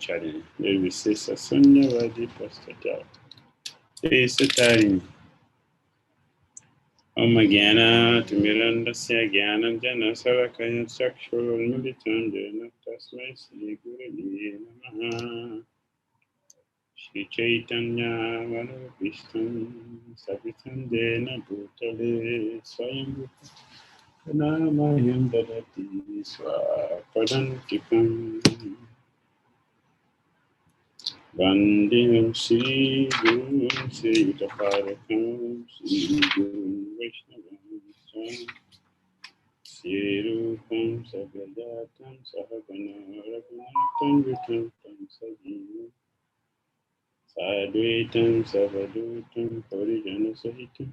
Brahmachari, Nirvisesa Sunyavadi Pastatya, Esatari, Om Gyana, Timirandasya Gyanam Jana Sarakaya Sakshur Militam Jana Tasmai Sri Guru Namaha. Shri Chaitanya Manubhishtam Savitam Jena Bhutale Swayam Namayam Dadati Swapadantikam Vandiyam Shri Guru Sri Parakam Shri Guru Vaishnavam Shri Rupam Sabhyatam Sahagana Raghunatam Vitam Tam Sajivam Sadvaitam Savadutam Parijana Sahitam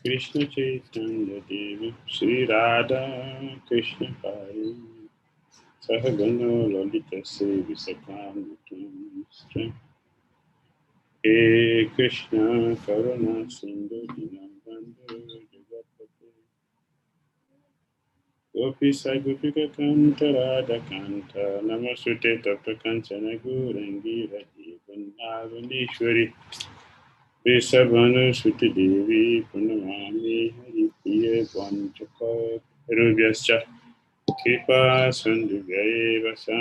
Krishna Chaitanya Deva Sri Radha Krishna Pai Sahagana Lalita Sevi Sakam He Krishna Karuna Sindhu Dinabandhu Jagapati Gopi Sagopika Kanta Radha Kanta Namasute Tapa Kanchana Gurangi Radhi Vrindavaneshwari Vesabhanu Suti Devi Punamami Hari Priya Vanchaka Rubhyascha Kripa Sandhya Vasa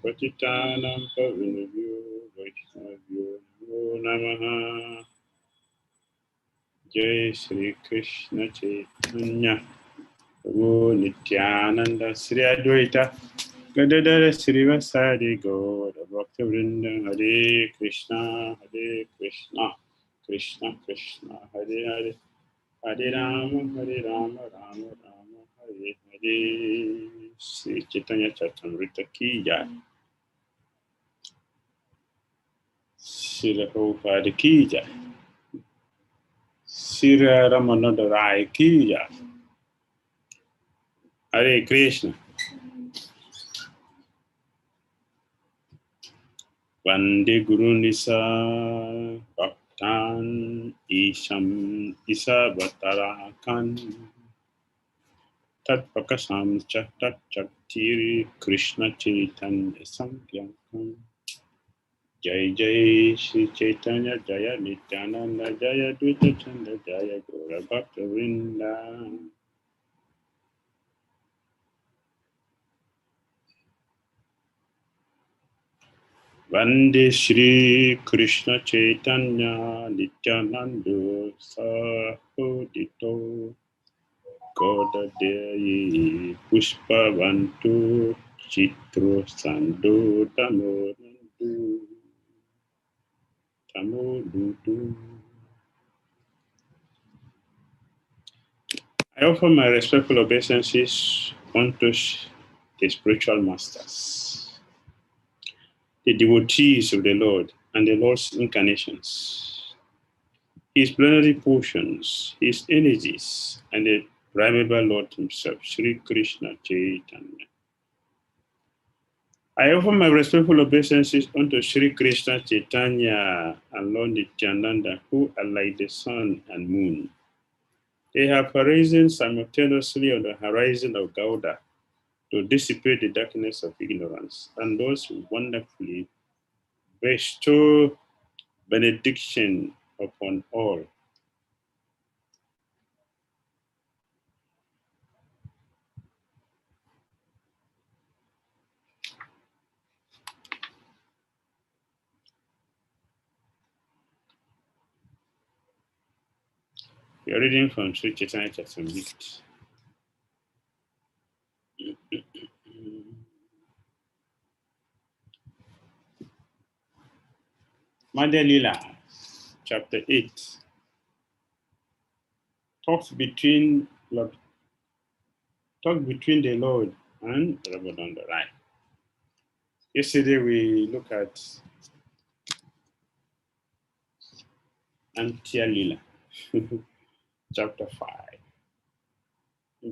Patitanam Pavinabhyo Vaishnavyo Namaha Jai Shri Krishna Chaitanya Prabhu Nityananda Sri Advaita Gadadara Srivasadi Gaura Bhakta Vrinda Hare Krishna Krishna Krishna Hare Hare Hare Rama Rama Rama Hare Hare Sri Chaitanya Charitamrita Ki Jai Srila Prabhupada Ki Jai Sri Ramananda Raya Ki Jai Hare Krishna Vande Guru Nisa Bhaktan Isham Isa Vatarakan Tat Pakasam Tat Chaktiri Krishna Chaitanya Samkyankam Jai Jai Shri Chaitanya Jaya Nityananda Jaya Dvaita Chanda Jaya Gaura Bhakta Vrinda Vande Shri Krishna Chaitanya Nityananda Sahodito Goda Deyi Pushpavantu Chitro Sando Tamodudu. I offer my respectful obeisances unto the spiritual masters, the devotees of the Lord and the Lord's incarnations, His plenary portions, His energies, and the primeval Lord Himself, Sri Krishna Chaitanya. I offer my respectful obeisances unto Sri Krishna Chaitanya and Lord Nityananda, who are like the sun and moon. They have arisen simultaneously on the horizon of Gauda to dissipate the darkness of ignorance, and thus wonderfully bestow benediction upon all. We are reading from Sri Chaitanya Charitamrita. Madhya Lila, chapter 8, talks between the Lord and Ramananda Raya. Yesterday we looked at Antya Lila, chapter 5,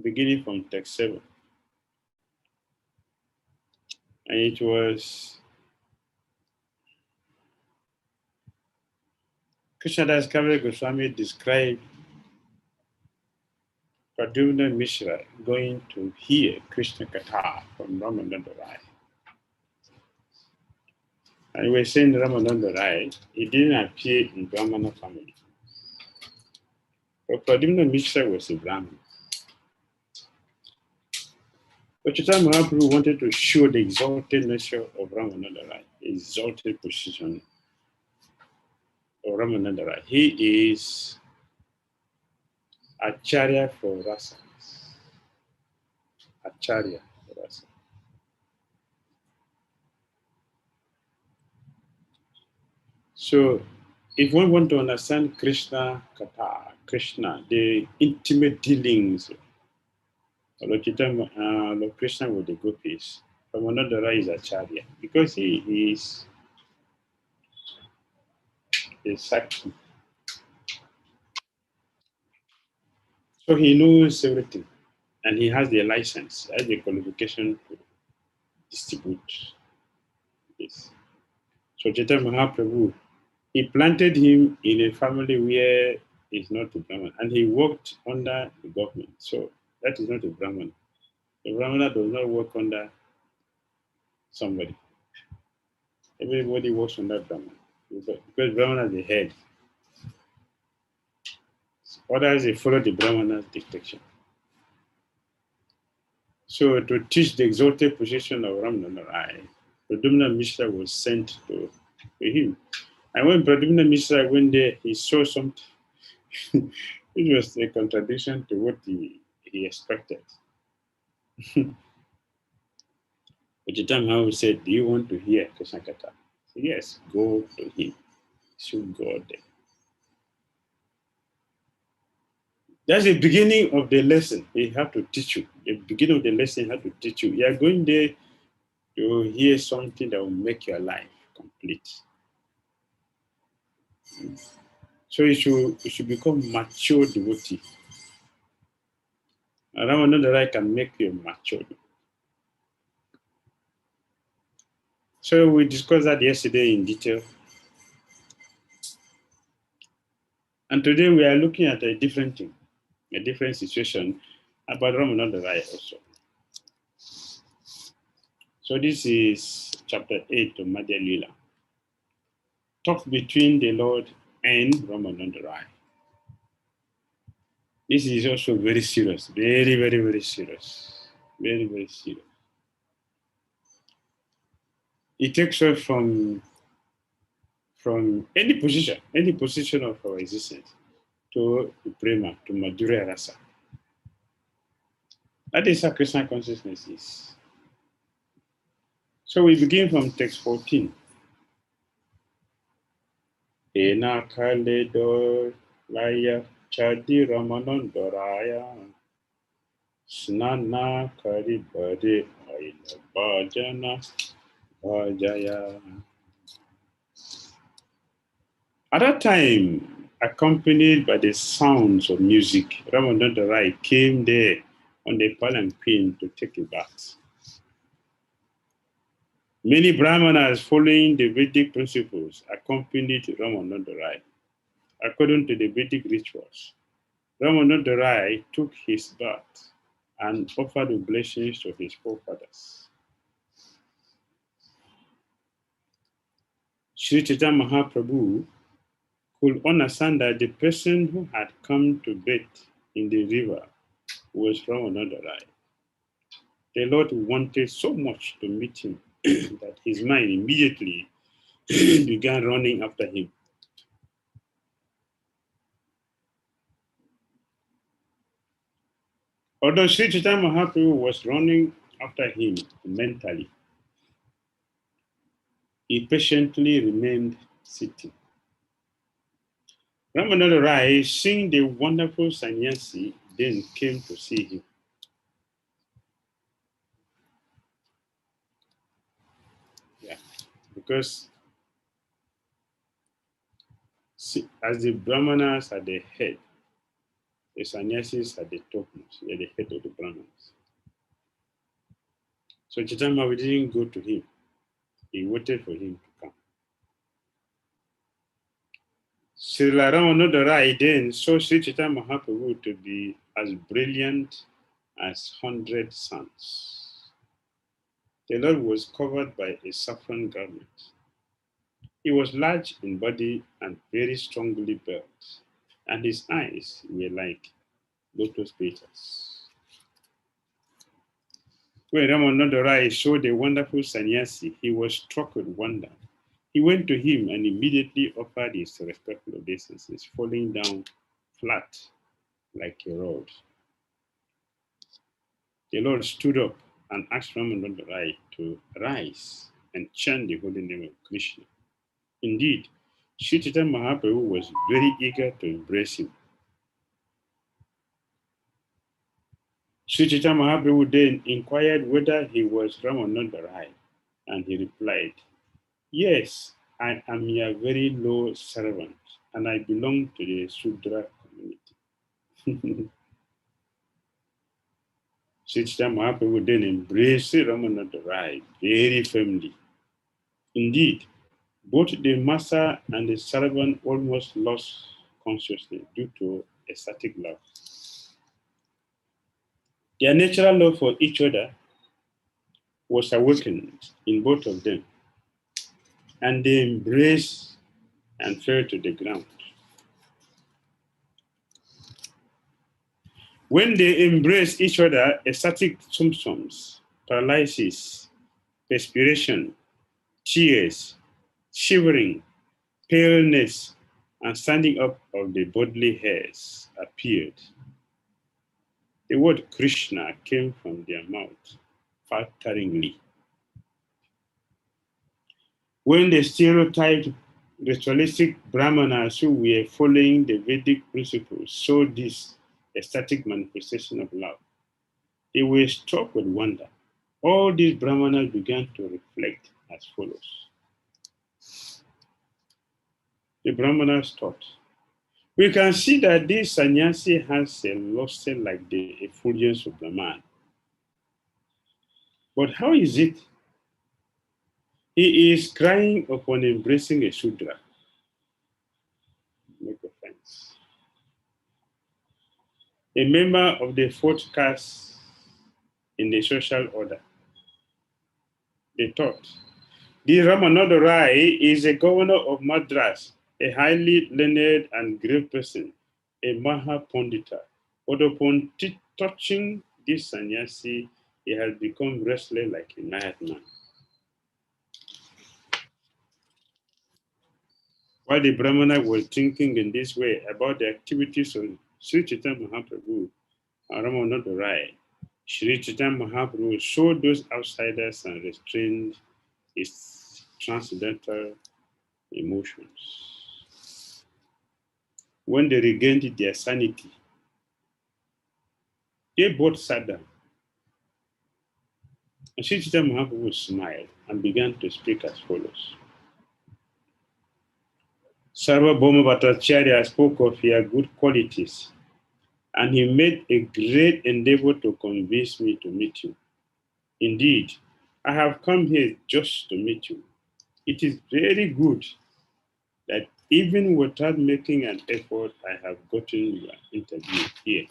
beginning from text 7. And it was Krishnadas Kaviraj Goswami described Pradyumna Mishra going to hear Krishna Katha from Ramananda Raya. And we're saying Ramananda Raya, he didn't appear in Brahmana family. But Pradyumna Mishra was a Brahmin. But Chaitanya Mahaprabhu wanted to show the exalted nature of Ramananda Raya, the exalted position of Ramananda Raya. He is Acharya for Rasa. Acharya for Rasa. So, if one want to understand Krishna Katha, Krishna, the intimate dealings of Lord Krishna with the gopis, Ramananda Raya is Acharya because he is a Sakti. So he knows everything and he has the license, has the qualification to distribute this. So Chaitanya Mahaprabhu, he planted him in a family where he's not a Brahman and he worked under the government. So that is not a Brahman. A Brahmana does not work under somebody. Everybody works under Brahman because Brahmana is the head. Others, they follow the Brahmana's dictation. So to teach the exalted position of Ramananda Raya, Pradyumna Mishra was sent to him. And when Pradyumna Mishra went there, he saw something. It was a contradiction to what he expected. But the time Mahaprabhu said, do you want to hear Krishna Katha? Yes, go to him. He should go there. That's the beginning of the lesson. He have to teach you. The beginning of the lesson, he have to teach you. You are going there to hear something that will make your life complete. So you should become mature devotee. And Ramananda Raya can make you mature. So we discussed that yesterday in detail. And today we are looking at a different thing, a different situation about Ramananda Raya also. So this is chapter 8 of Madhya Lila. Talk between the Lord and Ramananda Raya. This is also very serious, very, very, very serious. Very, very serious. It takes us from any position of our existence to Prema, to Madhurya Rasa. That is how Krishna consciousness is. So we begin from text 14. Ena Kaledo Raya Chadi Ramananda Raya Snana Karibade Aina Bhajana Bhajaya. At that time, accompanied by the sounds of music, Ramananda Raya came there on the palanquin to take a bath. Many Brahmanas following the Vedic principles accompanied Ramananda Raya. According to the Vedic rituals, Ramananda Raya took his bath and offered oblations to his forefathers. Sri Chaitanya Mahaprabhu could understand that the person who had come to bathe in the river was Ramananda Raya. The Lord wanted so much to meet him that his mind immediately began running after him. Although Sri Chaitanya Mahaprabhu was running after him mentally, he patiently remained sitting. Ramananda Raya, seeing the wonderful sannyasi, then came to see him. Yeah, because as the Brahmanas are the head, the sannyasis are the topmost, they are the head of the Brahmanas. So Chaitanya Mahaprabhu didn't go to him. He waited for him to come. Srila Ramananda Raya then saw Sri Chaitanya Mahaprabhu to be as brilliant as 100 suns. The Lord was covered by a saffron garment. He was large in body and very strongly built, and his eyes were like lotus petals. When Ramananda Raya saw the wonderful sannyasi, he was struck with wonder. He went to him and immediately offered his respectful obeisances, falling down flat like a rod. The Lord stood up and asked Ramananda Raya to rise and chant the holy name of Krishna. Indeed, Sri Chaitanya Mahaprabhu was very eager to embrace him. Sri Chaitanya Mahaprabhu then inquired whether he was Ramananda Raya, and he replied, "Yes, I am your very low servant, and I belong to the Sudra community." Sri Chaitanya Mahaprabhu then embraced Ramananda Raya very firmly. Indeed, both the master and the servant almost lost consciousness due to ecstatic love. Their natural love for each other was awakened in both of them, and they embraced and fell to the ground. When they embrace each other, ecstatic symptoms, paralysis, perspiration, tears, shivering, paleness, and standing up of the bodily hairs appeared. The word Krishna came from their mouth falteringly. When the stereotyped ritualistic brahmanas who were following the Vedic principles saw this ecstatic manifestation of love, they were struck with wonder. All these brahmanas began to reflect as follows. The brahmanas thought, we can see that this sannyasi has a luster like the effulgence of Brahman. But how is it? He is crying upon embracing a Shudra. Make offense. A member of the fourth caste in the social order. They thought, the Ramananda Raya is a governor of Madras, a highly learned and great person, a Mahapandita. But upon touching this sannyasi, he has become restless like a madman. While the Brahmana was thinking in this way about the activities of Sri Chaitanya Mahaprabhu and Ramananda Raya, Sri Chaitanya Mahaprabhu saw those outsiders and restrained his transcendental emotions. When they regained their sanity, they both sat down. And Sri Chaitanya Mahaprabhu smiled and began to speak as follows. Sarvabhauma Bhattacharya spoke of your good qualities, and he made a great endeavor to convince me to meet you. Indeed, I have come here just to meet you. It is very good that even without making an effort, I have gotten your interview here.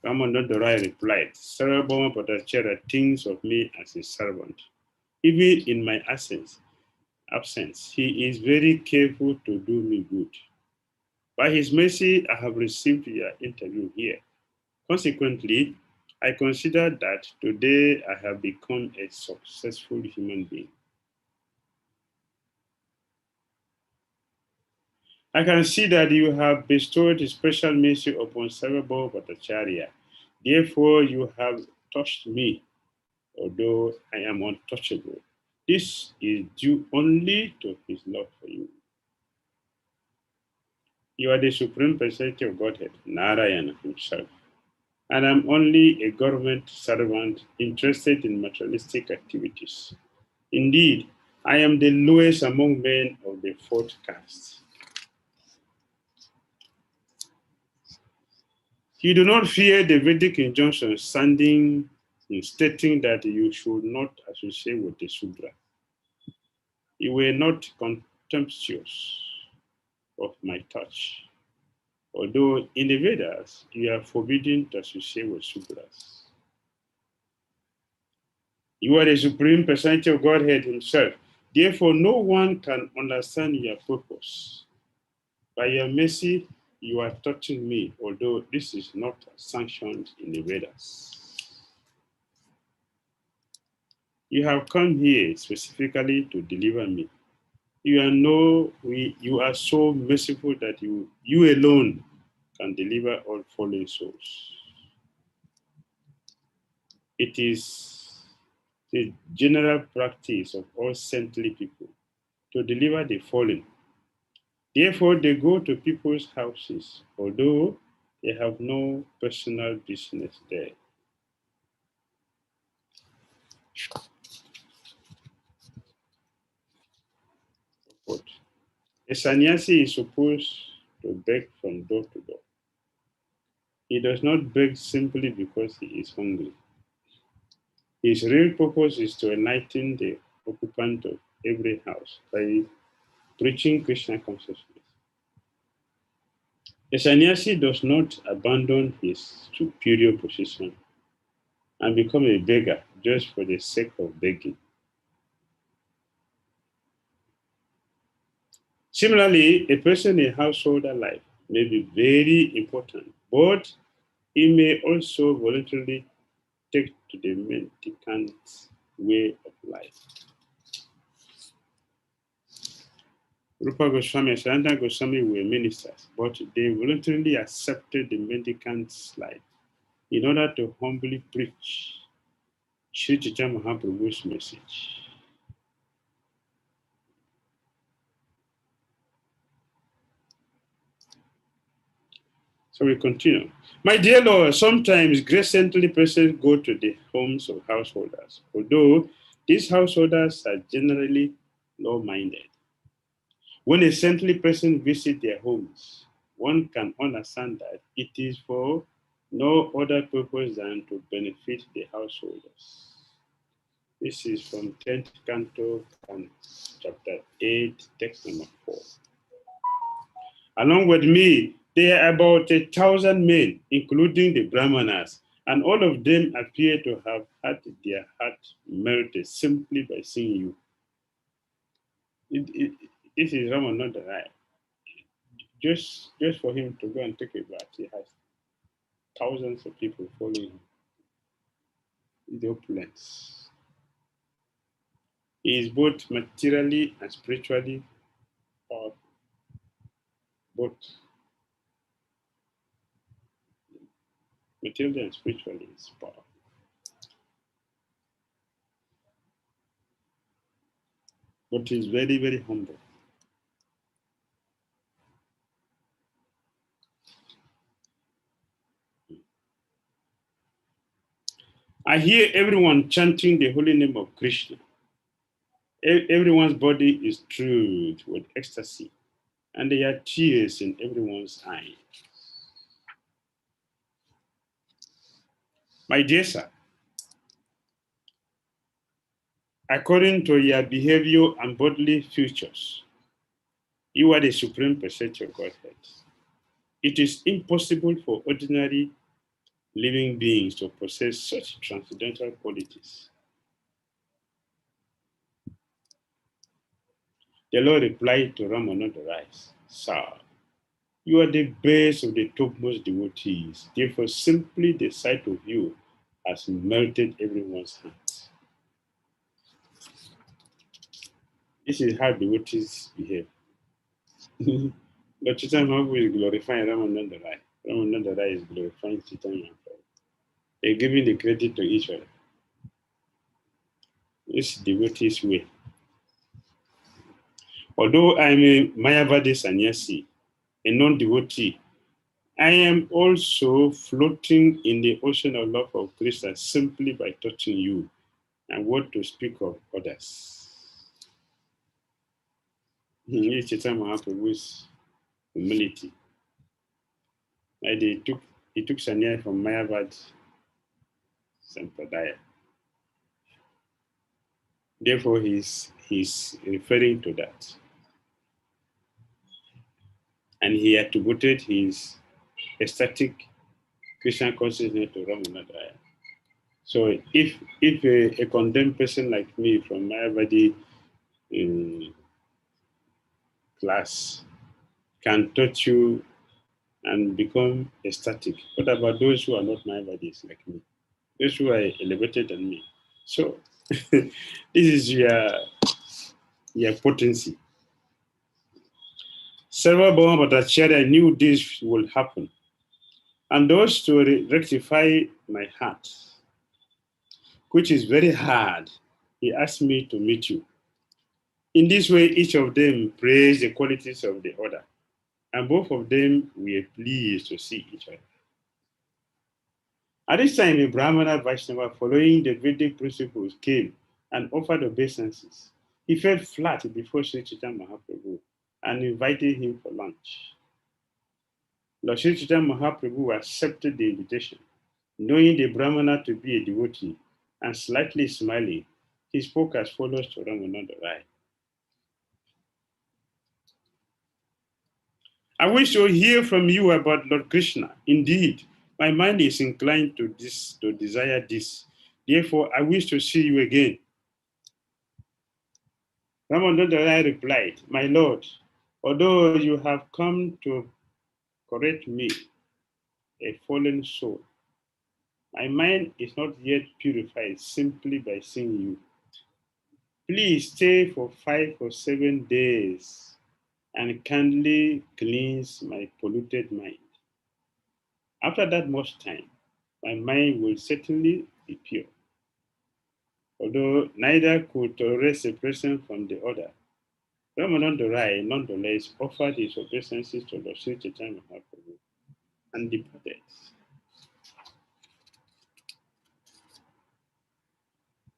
Ramananda Raya replied, Sarvabhauma Bhattacharya thinks of me as a servant. Even in my absence, he is very careful to do me good. By his mercy, I have received your interview here. Consequently, I consider that today I have become a successful human being. I can see that you have bestowed special mercy upon Sarvabhauma Bhattacharya. Therefore, you have touched me, although I am untouchable. This is due only to his love for you. You are the Supreme Personality of Godhead, Narayana himself. And I'm only a government servant interested in materialistic activities. Indeed, I am the lowest among men of the fourth caste. You do not fear the Vedic injunction stating that you should not associate with the Sudra. You were not contemptuous of my touch, although in the Vedas you are forbidden to associate with Sudras. You are the Supreme Personality of Godhead himself, Therefore, no one can understand your purpose. By your mercy, you are touching me, although this is not sanctioned in the Vedas. You have come here specifically to deliver me. You are so merciful that you alone can deliver all fallen souls. It is the general practice of all saintly people to deliver the fallen. Therefore, they go to people's houses, although they have no personal business there. But a sannyasi is supposed to beg from door to door. He does not beg simply because he is hungry. His real purpose is to enlighten the occupant of every house by preaching Krishna consciousness. A sannyasi does not abandon his superior position and become a beggar just for the sake of begging. Similarly, a person in householder life may be very important, but he may also voluntarily take to the mendicant way of life. Rupa Goswami and Sanatana Goswami were ministers, but they voluntarily accepted the mendicant's life in order to humbly preach Sri Chaitanya Mahaprabhu's message. So we continue. My dear Lord, sometimes grace saintly persons go to the homes of householders, although these householders are generally low-minded. When a saintly person visits their homes, one can understand that it is for no other purpose than to benefit the householders. This is from 10th Canto and chapter 8, text number 4. Along with me, there are about 1,000 men, including the Brahmanas, and all of them appear to have had their heart melted simply by seeing you. This is Ramananda Raya. Just for him to go and take a bath, he has thousands of people following him in the opulence. He is both materially and spiritually powerful. Both materially and spiritually is powerful. But he is very, very humble. I hear everyone chanting the holy name of Krishna. Everyone's body is thrilled with ecstasy, and there are tears in everyone's eyes. My dear sir, according to your behavior and bodily features, you are the supreme perceptor of Godhead. It is impossible for ordinary living beings to possess such transcendental qualities. The Lord replied to Ramananda Raya, Sir, you are the best of the topmost devotees. Therefore, simply the sight of you has melted everyone's hearts. This is how devotees behave. But Chaitanya Mahaprabhu is glorifying Ramananda Raya. Ramananda Raya is glorifying Chaitanya Mahaprabhu. They're giving the credit to each other. This devotee's way. Although I'm a Mayavadi sannyasi, a non-devotee, I am also floating in the ocean of love of Krishna simply by touching you, and what to speak of others. Here's Chaitanya Mahaprabhu's humility. Like he took sannyas from Mayavad Sampradaya. Therefore, he's referring to that. And he attributed his ecstatic Krishna consciousness to Ramananda Raya. So if a condemned person like me from Mayavadi class can touch you and become ecstatic. What about those who are not nobodies like me? Those who are elevated than me. So this is your potency. Several Boma Bhattacharya knew this will happen. And those to rectify my heart, which is very hard, he asked me to meet you. In this way, each of them praised the qualities of the other, and both of them were pleased to see each other. At this time, a Brahmana Vaishnava, following the Vedic principles, came and offered obeisances. He fell flat before Sri Chaitanya Mahaprabhu and invited him for lunch. Lord Sri Chaitanya Mahaprabhu accepted the invitation. Knowing the Brahmana to be a devotee and slightly smiling, he spoke as follows to Ramananda Raya. I wish to hear from you about Lord Krishna. Indeed, my mind is inclined to desire this. Therefore, I wish to see you again. Ramananda Raya replied, My Lord, although you have come to correct me, a fallen soul, my mind is not yet purified simply by seeing you. Please stay for 5 or 7 days and kindly cleanse my polluted mind. After that much time, my mind will certainly be pure. Although neither could tolerate separation from the other, Ramananda Raya nonetheless offered his obeisances to Lord Sri Chaitanya Mahaprabhu and departed.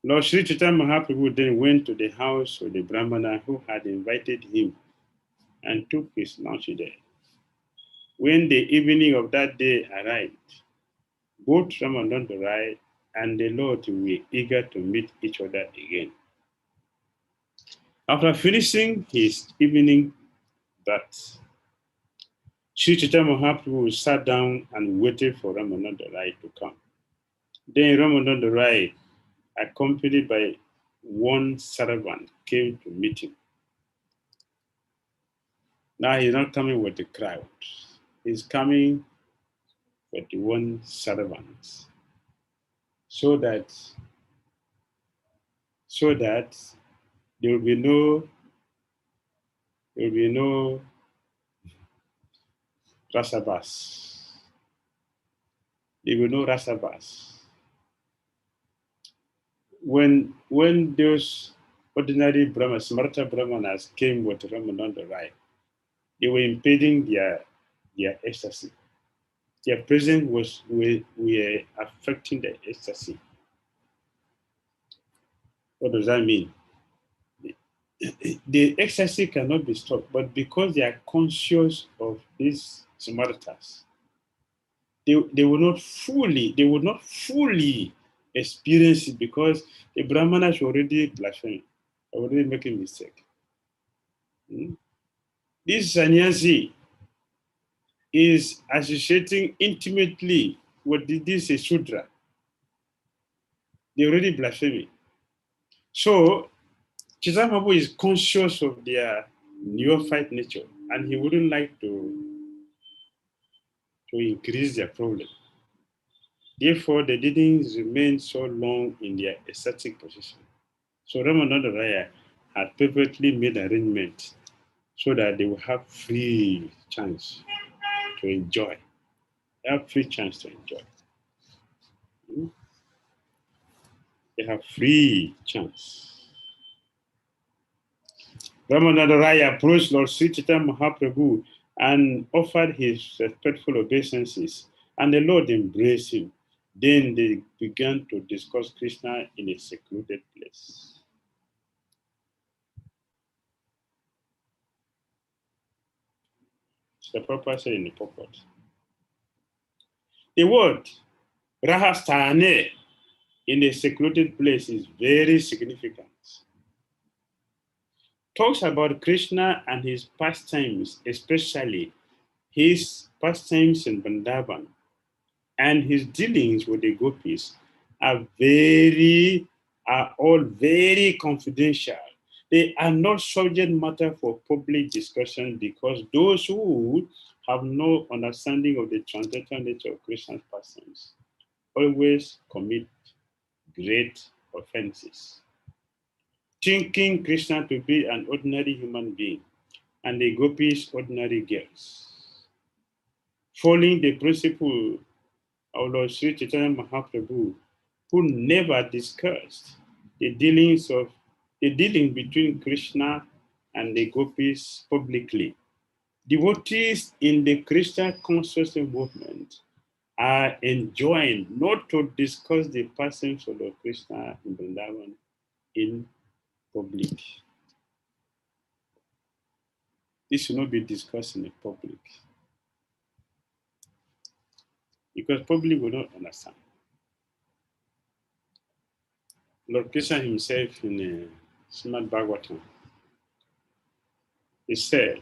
Lord Sri Chaitanya Mahaprabhu then went to the house of the Brahmana who had invited him and took his lunch there. When the evening of that day arrived, both Ramananda Raya and the Lord were eager to meet each other again. After finishing his evening bath, Sri Chaitanya Mahaprabhu sat down and waited for Ramananda Raya to come. Then Ramananda Raya, accompanied by one servant, came to meet him. Now he's not coming with the crowd. He's coming with the one servant, so that there will be no rasabas. There will be no rasabas. When those ordinary Brahmanas, Smarta Brahmanas came with Ramananda Raya, they were impeding their ecstasy. Their presence were affecting the ecstasy. What does that mean? The ecstasy cannot be stopped, but because they are conscious of these Smartas, they will not fully experience it because the Brahmanas already blaspheming, already making mistake. This sannyasi is associating intimately with this Shudra. They already blaspheming. So Chaitanya Mahaprabhu is conscious of their neophyte nature, and he wouldn't like to increase their problem. Therefore, they didn't remain so long in their ecstatic position. So Ramananda Raya had perfectly made arrangements so that they will have free chance to enjoy. They have free chance to enjoy. They have free chance. Ramananda Raya approached Lord Sri Chaitanya Mahaprabhu and offered his respectful obeisances, and the Lord embraced him. Then they began to discuss Krishna in a secluded place. The Prabhupada said in the purport. The word Rahastane in a secluded place is very significant. Talks about Krishna and his pastimes, especially his pastimes in Vrindavan and his dealings with the gopis are all very confidential. They are not subject matter for public discussion because those who have no understanding of the transcendental nature of Christian persons always commit great offenses. Thinking Krishna to be an ordinary human being and the gopis ordinary girls. Following the principle of Lord Sri Chaitanya Mahaprabhu, who never discussed the dealing between Krishna and the gopis publicly. Devotees in the Krishna consciousness movement are enjoined not to discuss the persons of Lord Krishna in Vrindavan in public. This should not be discussed in the public because public will not understand. Lord Krishna himself in Srimad Bhagavatam, he said,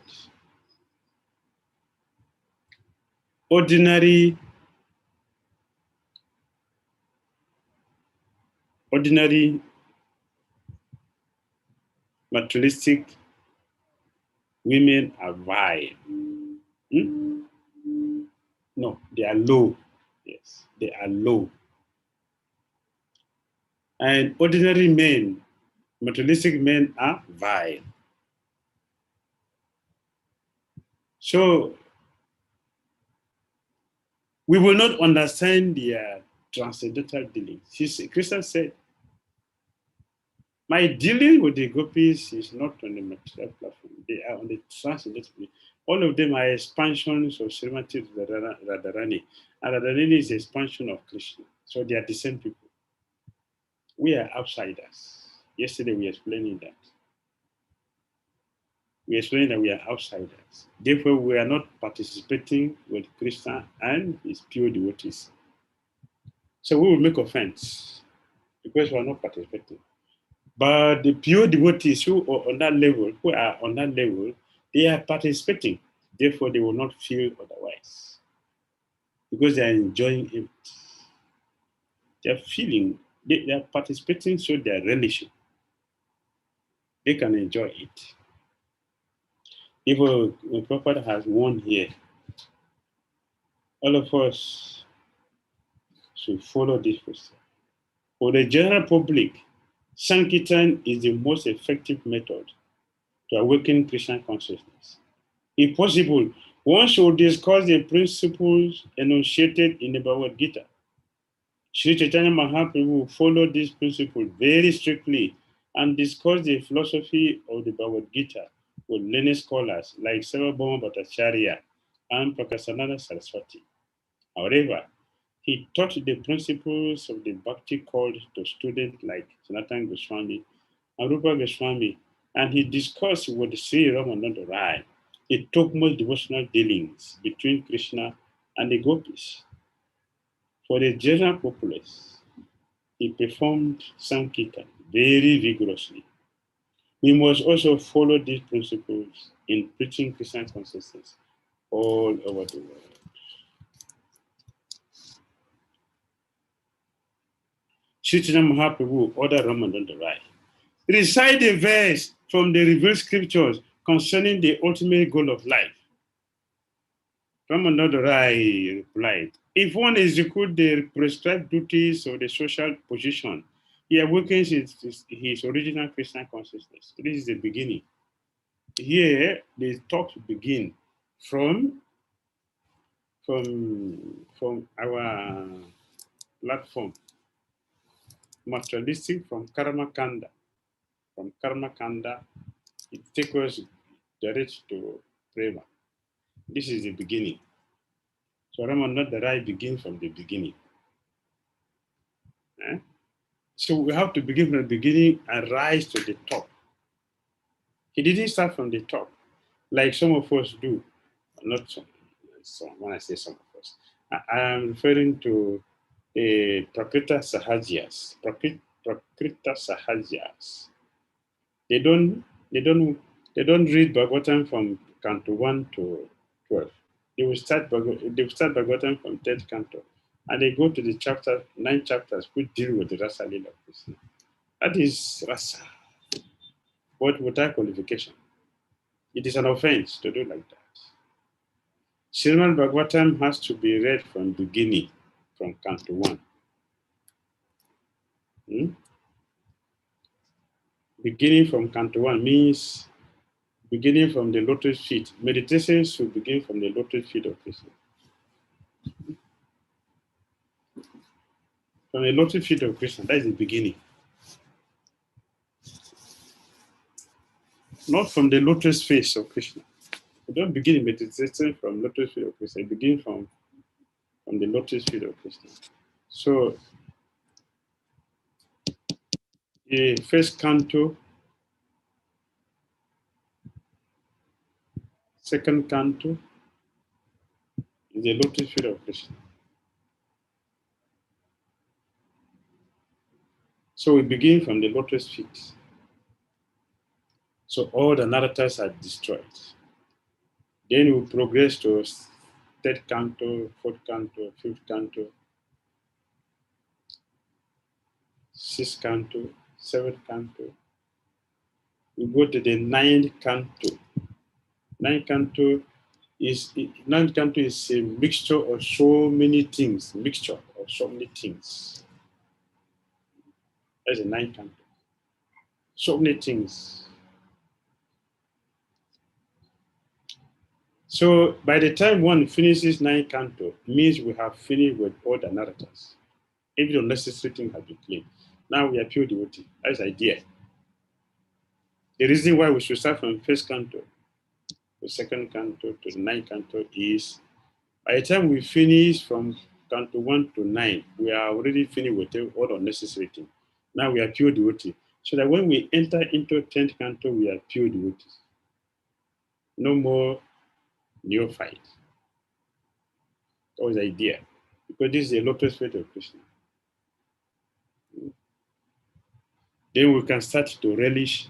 ordinary materialistic women are vile. No, they are low. Yes, they are low. And ordinary men, materialistic men are vile. So we will not understand their transcendental dealings. Krishna said, my dealing with the gopis is not on the material platform. They are on the transcendental. All of them are expansions of Srimati Radharani. And Radharani is expansion of Krishna. So they are the same people. We are outsiders. Yesterday we explained that. We explained that we are outsiders. Therefore, we are not participating with Krishna and his pure devotees. So we will make offense because we are not participating. But the pure devotees who are on that level, they are participating. Therefore, they will not feel otherwise because they are enjoying it. They are feeling, they are participating, so they are relishing. They can enjoy it. If a Prabhupada has one here, all of us should follow this process. For the general public, Sankirtan is the most effective method to awaken Krishna consciousness. If possible, one should discuss the principles enunciated in the Bhagavad Gita. Sri Chaitanya Mahaprabhu followed this principle very strictly and discussed the philosophy of the Bhagavad Gita with learned scholars like Sarvabhauma Bhattacharya and Prakasananda Saraswati. However, he taught the principles of the Bhakti called to students like Sanatana Goswami and Rupa Goswami, and he discussed with Sri Ramananda Raya the topmost devotional dealings between Krishna and the gopis. For the general populace, he performed Sankirtan very vigorously. We must also follow these principles in preaching Krishna consciousness all over the world. Sri Chaitanya Mahaprabhu ordered Ramananda Raya, recite a verse from the revealed scriptures concerning the ultimate goal of life. Ramananda Raya replied, if one executes the prescribed duties of the social position, he awakens his original Krishna consciousness. This is the beginning. Here, the talks begin from our platform, materialistic from Karma Kanda. From Karma Kanda, it takes us direct to Prema. This is the beginning. So Ramananda Raya begins from the beginning. So we have to begin from the beginning and rise to the top. He didn't start from the top, like some of us do. Not some. When I say some of us, I am referring to Prakrita Sahajas. Prakrita Sahajas. They don't read Bhagavatam from Canto 1 to 12. They will start Bhagavatam from 3rd canto, and they go to the 9 chapters which deal with the Rasa Lila of Krishna. That is Rasa. but without qualification. It is an offense to do like that. Srimad Bhagavatam has to be read from beginning, from canto 1. Beginning from canto 1 means beginning from the lotus feet. Meditation should begin from the lotus feet of Krishna. From the lotus feet of Krishna, that is the beginning. Not from the lotus face of Krishna. You don't begin meditation from lotus feet of Krishna. You begin from the lotus feet of Krishna. So the first canto, second canto is the lotus feet of Krishna. So we begin from the lotus feet. So all the narratives are destroyed. Then we progress to third canto, fourth canto, fifth canto, sixth canto, seventh canto. We go to the ninth canto. Ninth canto is a mixture of so many things. That's a ninth canto. So many things. So by the time one finishes ninth canto, it means we have finished with all the narratives. Every unnecessary thing has been cleaned. Now we are pure devotee. That's the idea. The reason why we should start from first canto, the second canto to the ninth canto is by the time we finish from canto 1 to 9, we are already finished with all unnecessary things. Now we are pure devotee. So that when we enter into 10th canto, we are pure devotees. No more neophyte. That was the idea. Because this is a lotus feet of Krishna. Then we can start to relish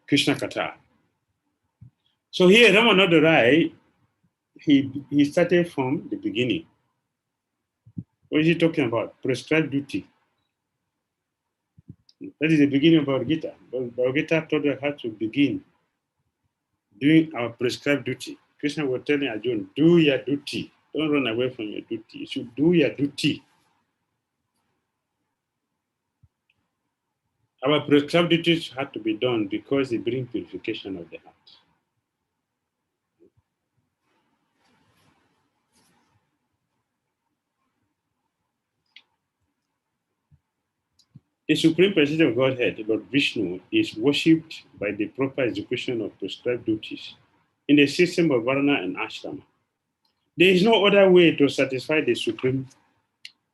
Krishna Katha. So here, Ramananda Raya, he started from the beginning. What is he talking about? Prescribed duty. That is the beginning of Bhagavad Gita. Bhagavad Gita taught us how to begin doing our prescribed duty. Krishna was telling Arjuna, do your duty. Don't run away from your duty. You should do your duty. Our prescribed duties had to be done because they bring purification of the heart. The Supreme Personality of Godhead, Lord Vishnu, is worshipped by the proper execution of prescribed duties in the system of Varna and Ashrama. There is no other way to satisfy the Supreme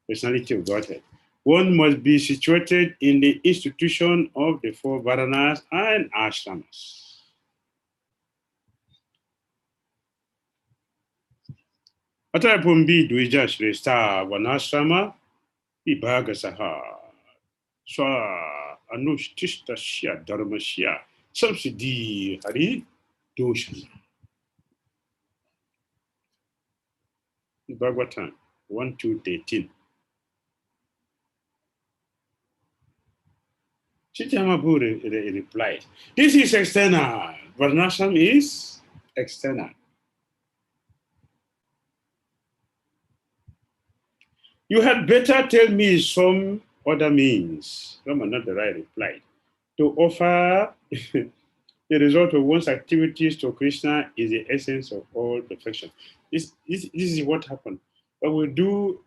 Personality of Godhead. One must be situated in the institution of the 4 Varanas and Ashramas. Atapumbi Dvija Shrestha Vanashrama Vibhagasaha Swa Anushtistasya Dharmasya Samsiddhi Hari Doshana. Bhagavatam 1-13. Chittamabu replied, this is external. Varnashram is external. You had better tell me some other means. Ramananda Raya replied, to offer the result of one's activities to Krishna is the essence of all perfection. This is what happened. When we do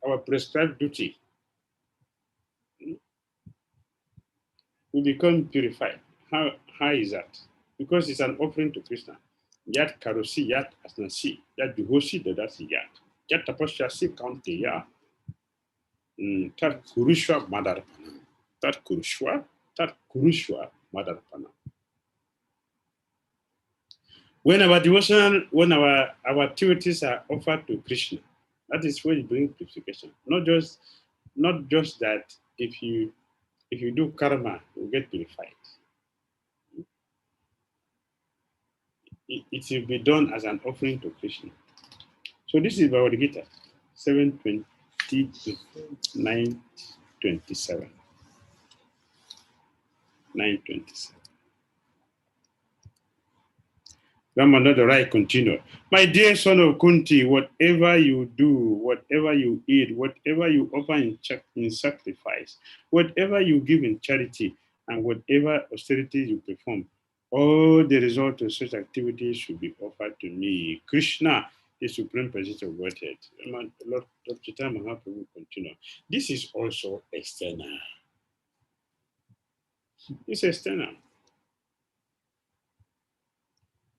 our prescribed duty, we become purified. How is that? Because it's an offering to Krishna. Yat karosi, yat asnasi, yat duhosi, dadasi, yat. Yat tapasyasi, kaunte, yat. Tat kurushwa madarpana. Tat kurushwa madarpana. When our devotion, when our activities are offered to Krishna, that is when you bring purification. Not just that if you do karma, you get purified. It will be done as an offering to Krishna. So this is Bhagavad Gita. 7:20 to 9:27. 9:27. Ramananda Raya continued, my dear son of Kunti, whatever you do, whatever you eat, whatever you offer in sacrifice, whatever you give in charity, and whatever austerities you perform, all the result of such activities should be offered to me. Krishna, the Supreme Personality of Godhead. Lord Chaitanya Mahaprabhu continue. This is also external. It's external.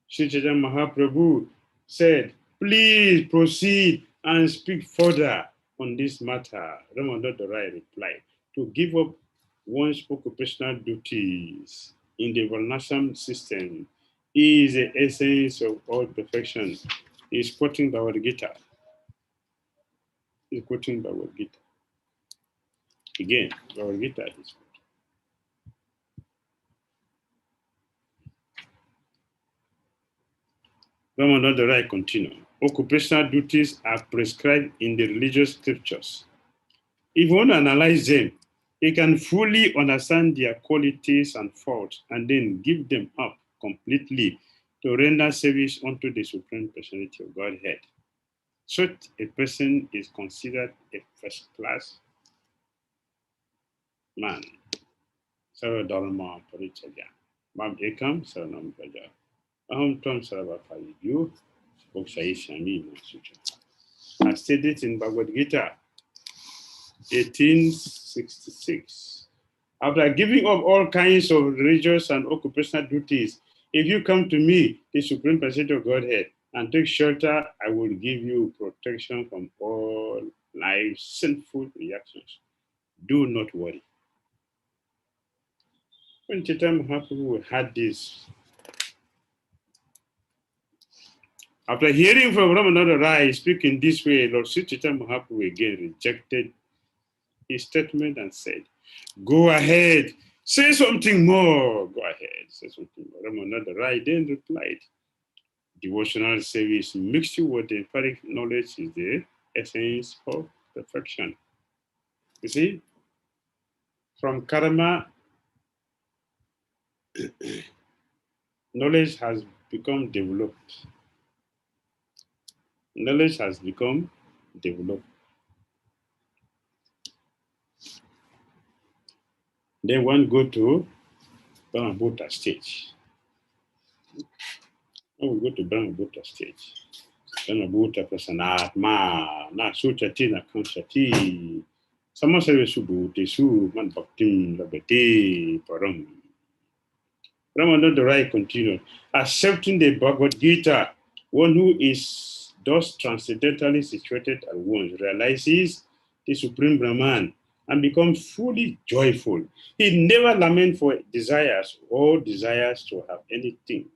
Sri Chaitanya Mahaprabhu said, please proceed and speak further on this matter. Ramananda Raya replied, to give up one's occupational duties in the Varnashram system is the essence of all perfection. He's quoting Bhagavad Gita. He's quoting Bhagavad Gita. Again, Bhagavad Gita is Ramananda Raya continued. Occupational duties are prescribed in the religious scriptures. If you want to analyze them, you can fully understand their qualities and faults and then give them up completely to render service unto the Supreme Personality of Godhead. Such a person is considered a first-class man. Sarvadharma Parichaja. Mam Ekam Saranam Praja. Aham Tvam Sarvapayibhyo Boksayi Shami Masucha. As stated in Bhagavad Gita 1866. After giving up all kinds of religious and occupational duties, if you come to me, the Supreme Personality of Godhead, and take shelter, I will give you protection from all life's sinful reactions. Do not worry. When Chaitanya Mahaprabhu had this, after hearing from Ramananda Raya speaking this way, Lord Sri Chaitanya Mahaprabhu again rejected his statement and said, go ahead, say something more. Go ahead, say something more. Ramananda Raya then replied, devotional service mixed with the empiric knowledge is the essence of perfection. You see, from karma, knowledge has become developed. Knowledge has become developed. Then one go to Brahmabhuta stage. When we go to Brahmabhuta stage, Brahmabhuta prasanatma, na suchati na kansati, samasave subhuti su man bhaktim labhati param. Ramananda Raya continued, accepting the Bhagavad Gita, one who is thus transcendentally situated at once realizes the Supreme Brahman and becomes fully joyful. He never laments for desires or desires to have anything.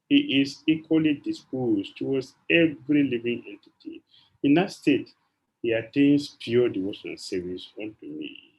He is equally disposed towards every living entity. In that state, he attains pure devotional service unto me.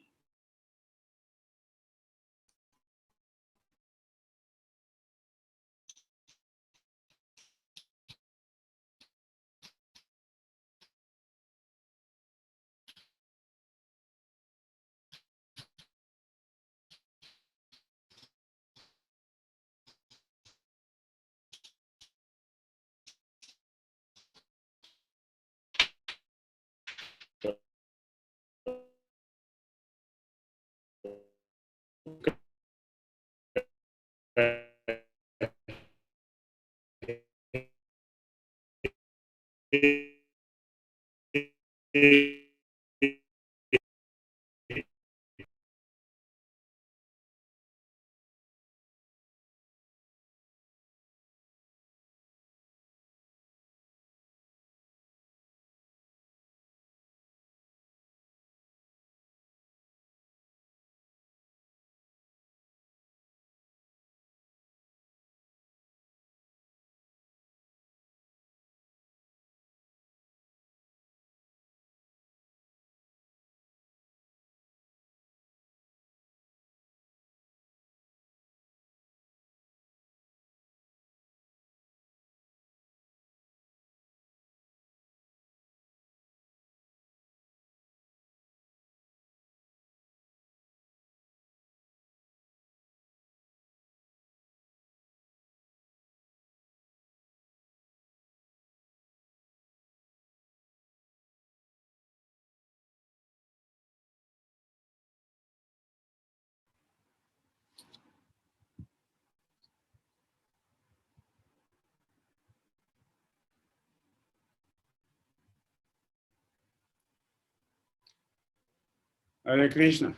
Hare Krishna.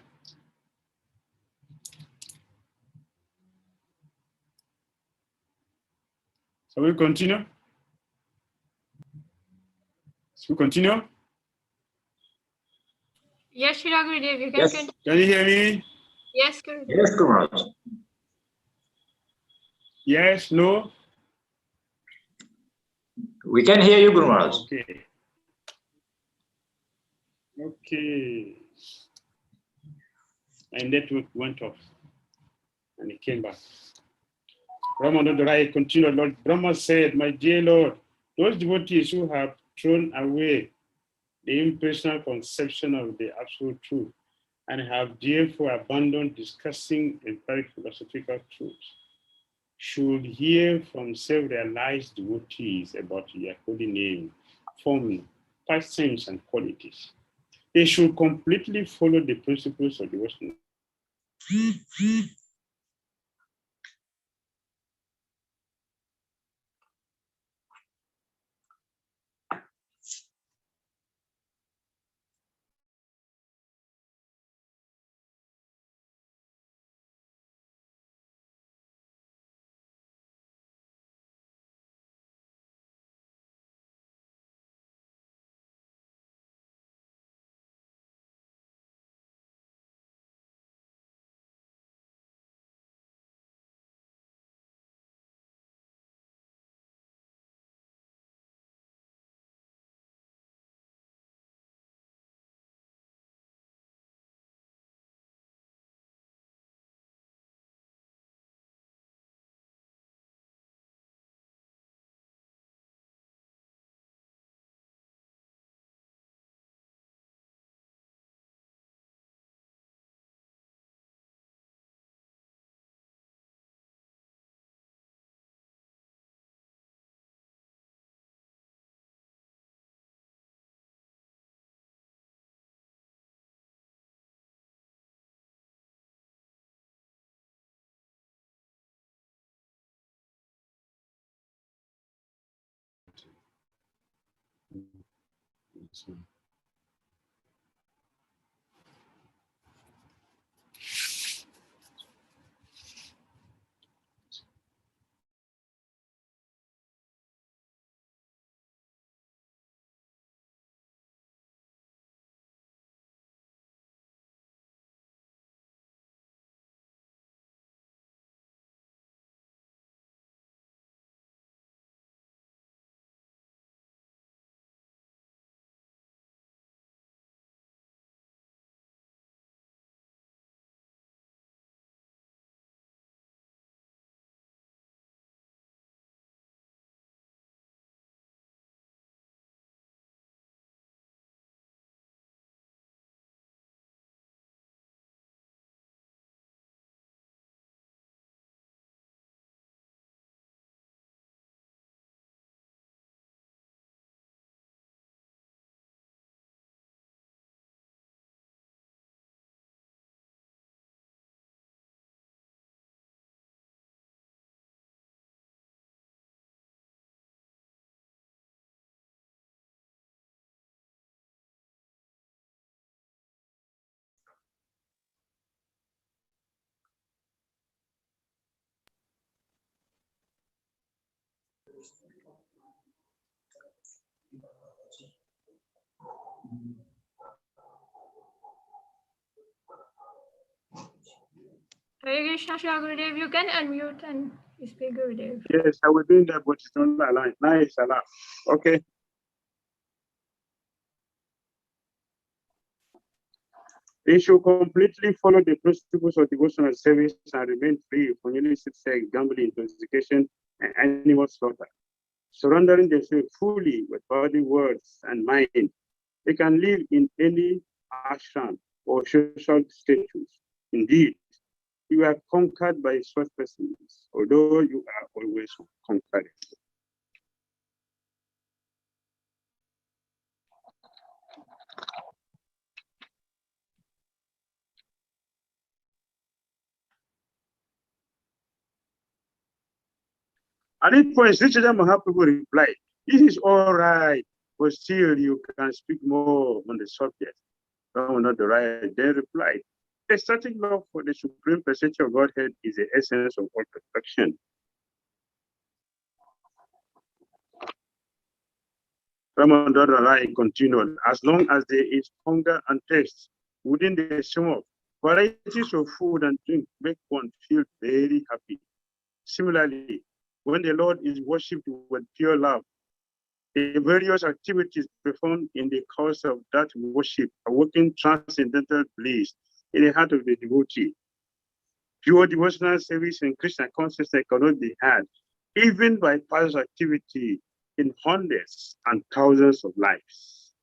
So we continue? Should we continue? Yes, Shri Gurudev, you can Yes. continue. Can you hear me? Yes, Gurudev. Yes, Gurudev. Yes, no? We can hear you, Gurudev. Okay. Okay. And network went off and it came back. Ramananda Raya continued, Lord Brahma said, my dear Lord, those devotees who have thrown away the impersonal conception of the absolute truth and have therefore abandoned discussing empiric philosophical truths should hear from self-realized devotees about your holy name, form, pastimes, and qualities. They should completely follow the principles of devotion. Hare Krishna, Shri Gurudev, you can unmute and speak, Gurudev. Yes, I will do that, but it's not aligned. Now it's allowed. Okay. They should completely follow the principles of devotional service and remain free from illicit sex, gambling, intoxication, and animal slaughter. Surrendering themselves fully with body, words, and mind, they can live in any ashram or social status. Indeed, you are conquered by such persons, although you are always conquered. At this point, Sri Chaitanya Mahaprabhu replied, this is all right, but still you can speak more on the subject. Ramananda Raya then replied, a static love for the Supreme Personality of Godhead is the essence of all perfection. Ramananda Raya continued, as long as there is hunger and thirst within the stomach, varieties of food and drink make one feel very happy. Similarly, when the Lord is worshipped with pure love, the various activities performed in the course of that worship awaken transcendental bliss in the heart of the devotee. Pure devotional service in Krishna consciousness cannot be had, even by pious activity in hundreds and thousands of lives.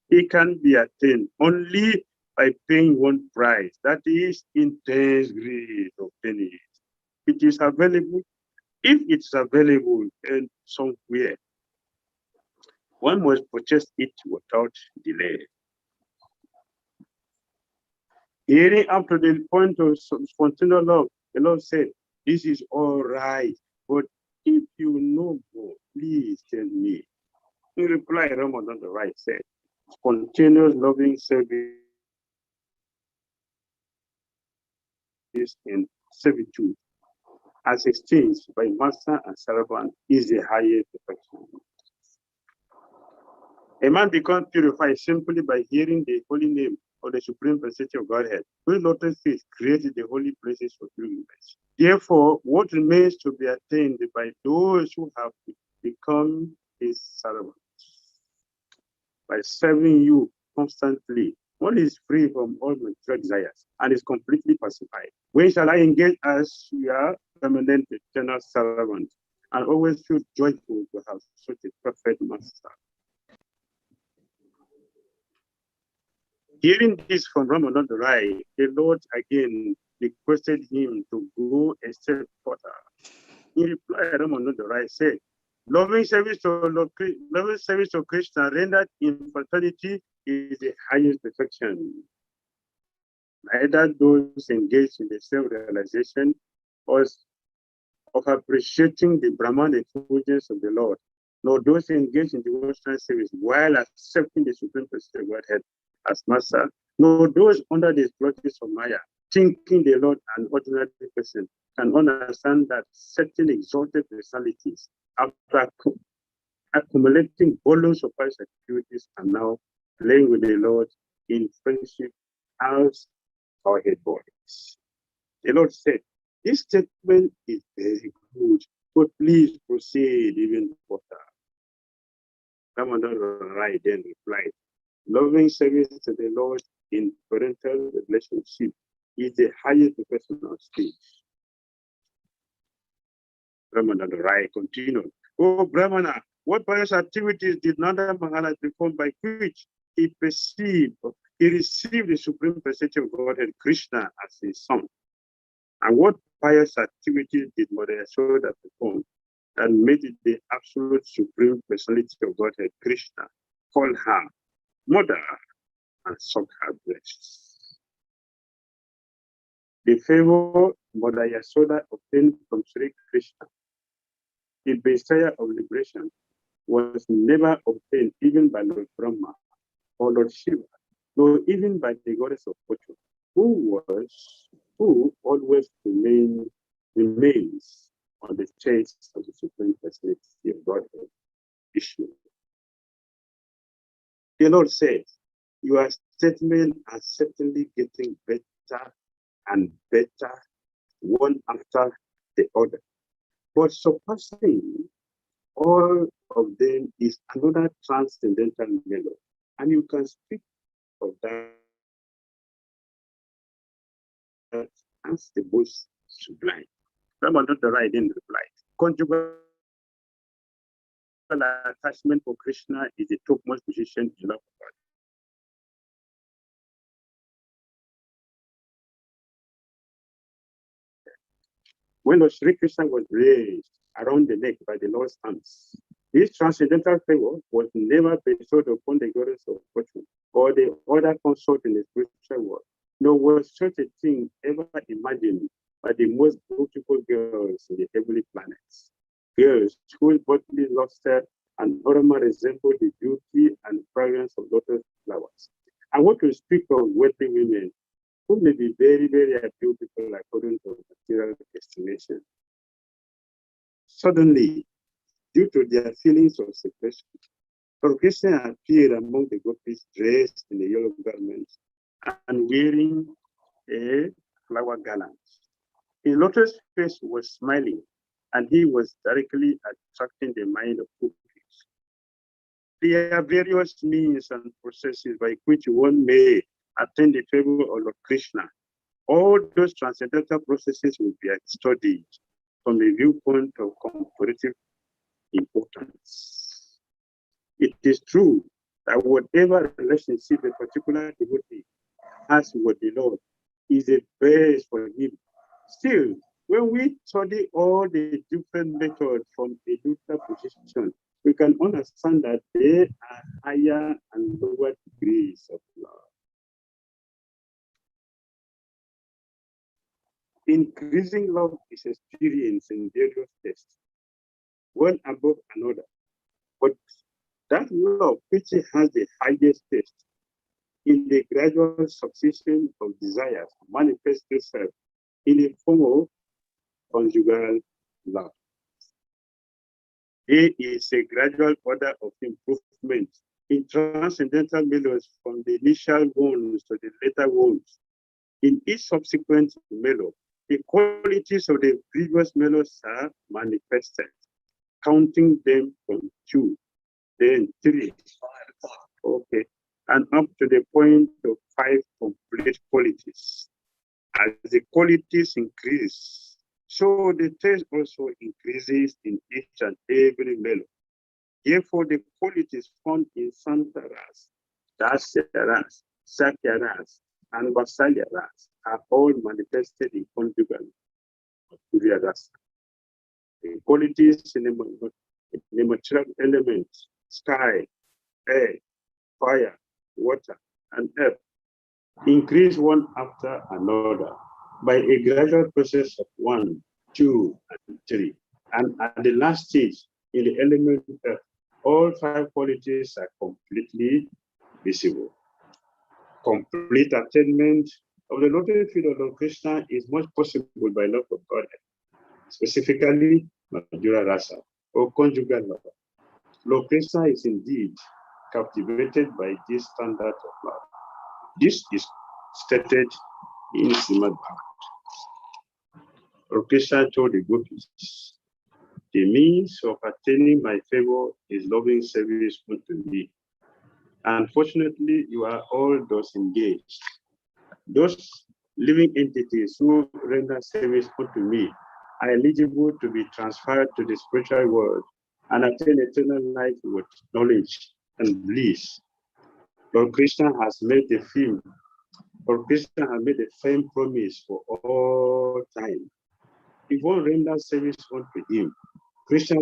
It can be attained only by paying one price, that is intense greed of obtaining it. It is available, if it's available in somewhere, one must purchase it without delay. Hearing up to the point of spontaneous love, the Lord said, this is all right, but if you know more, please tell me. In reply, Ramananda Raya said, spontaneous loving service in servitude, as exchanged by master and servant, is the highest perfection. A man becomes purified simply by hearing the holy name of the Supreme Personality of Godhead, whose lotus feet created the holy places of pilgrimage. Therefore, what remains to be attained by those who have become his servants? By serving you constantly, one is free from all material desires and is completely pacified. When shall I engage as your permanent eternal servant and always feel joyful to have such a perfect master? Hearing this from Ramananda Raya, the Lord again requested him to go a step further. In reply, Ramananda Raya said, loving service to Krishna rendered in fraternity is the highest perfection. Neither those engaged in the self-realization or of appreciating the Brahman effulgence of the Lord, nor those engaged in devotional service while accepting the Supreme Personality of Godhead as Master, nor those under the exploits of Maya, thinking the Lord an ordinary person, can understand that certain exalted personalities, after accumulating volumes of pious activities, are now playing with the Lord in friendship as our head boys. The Lord said, this statement is very good, but please proceed even further. Damodara Raya then replied, loving service to the Lord in parental relationship is the highest professional stage. Ramananda Raya continued, oh Brahmana, what pious activities did Nanda Maharaj perform by which he received the Supreme Personality of Godhead Krishna as his son? And what pious activities did Mother Yashoda perform that made it the absolute Supreme Personality of Godhead Krishna call her mother and suck her breasts? The favor Mother Yashoda obtained from Sri Krishna, the Messiah of liberation, was never obtained even by Lord Brahma or Lord Shiva, nor even by the goddess of fortune, who always remains on the chest of the Supreme Personality of Godhead, Vishnu. The Lord says, your statements are certainly getting better and better, one after the other. But surpassing all of them is another transcendental melody, and you can speak of that as the most sublime. Ramananda Raya then replied, conjugal attachment for Krishna is the topmost position in love of God. When Lord Sri Krishna was raised around the neck by the Lord's hands, this transcendental favor was never bestowed upon the goddess of fortune or the other consort in the spiritual world, nor was such a thing ever imagined by the most beautiful girls in the heavenly planets. Girls whose bodily luster and aroma resemble the beauty and fragrance of lotus flowers, I want to speak of wealthy women who may be very, very beautiful according to material estimation. Suddenly, due to their feelings of separation, Krishna appeared among the gopis dressed in a yellow garment and wearing a flower garland. His lotus face was smiling, and he was directly attracting the mind of gopis. There are various means and processes by which one may attain the favor of Lord Krishna. All those transcendental processes will be studied from the viewpoint of comparative importance. It is true that whatever relationship a particular devotee has with the Lord is the best for him. Still, when we study all the different methods from a neutral position, we can understand that there are higher and lower degrees of love. Increasing love is experienced in various tests, one above another. But that love which has the highest test in the gradual succession of desires manifests itself in a form of conjugal love. There is a gradual order of improvement in transcendental mellows from the initial wounds to the later wounds. In each subsequent mellow, the qualities of the previous mellows are manifested, counting them from 2, then 3, okay, and up to the point of 5 complete qualities. As the qualities increase, so the taste also increases in each and every mellow. Therefore, the qualities found in Santaras, Dasyaras, Sakyaras, and Vasalyaras are all manifested in conjugal rasa. The qualities in the material elements, sky, air, fire, water, and earth, increase one after another by a gradual process of 1, 2, and 3. And at the last stage, in the element earth, all 5 qualities are completely visible. Complete attainment of the lotus feet of Lord Krishna is much possible by love of God, specifically Madhura Rasa or conjugal love. Lord Krishna is indeed captivated by this standard of love. This is stated in Srimad Bhagavatam. Lord Krishna told the gopis, the means of attaining my favor is loving service unto me. Unfortunately, you are all those engaged. Those living entities who render service unto me are eligible to be transferred to the spiritual world and attain eternal life with knowledge and bliss. Lord Krishna has made a firm promise for all time. If one renders service unto him, Krishna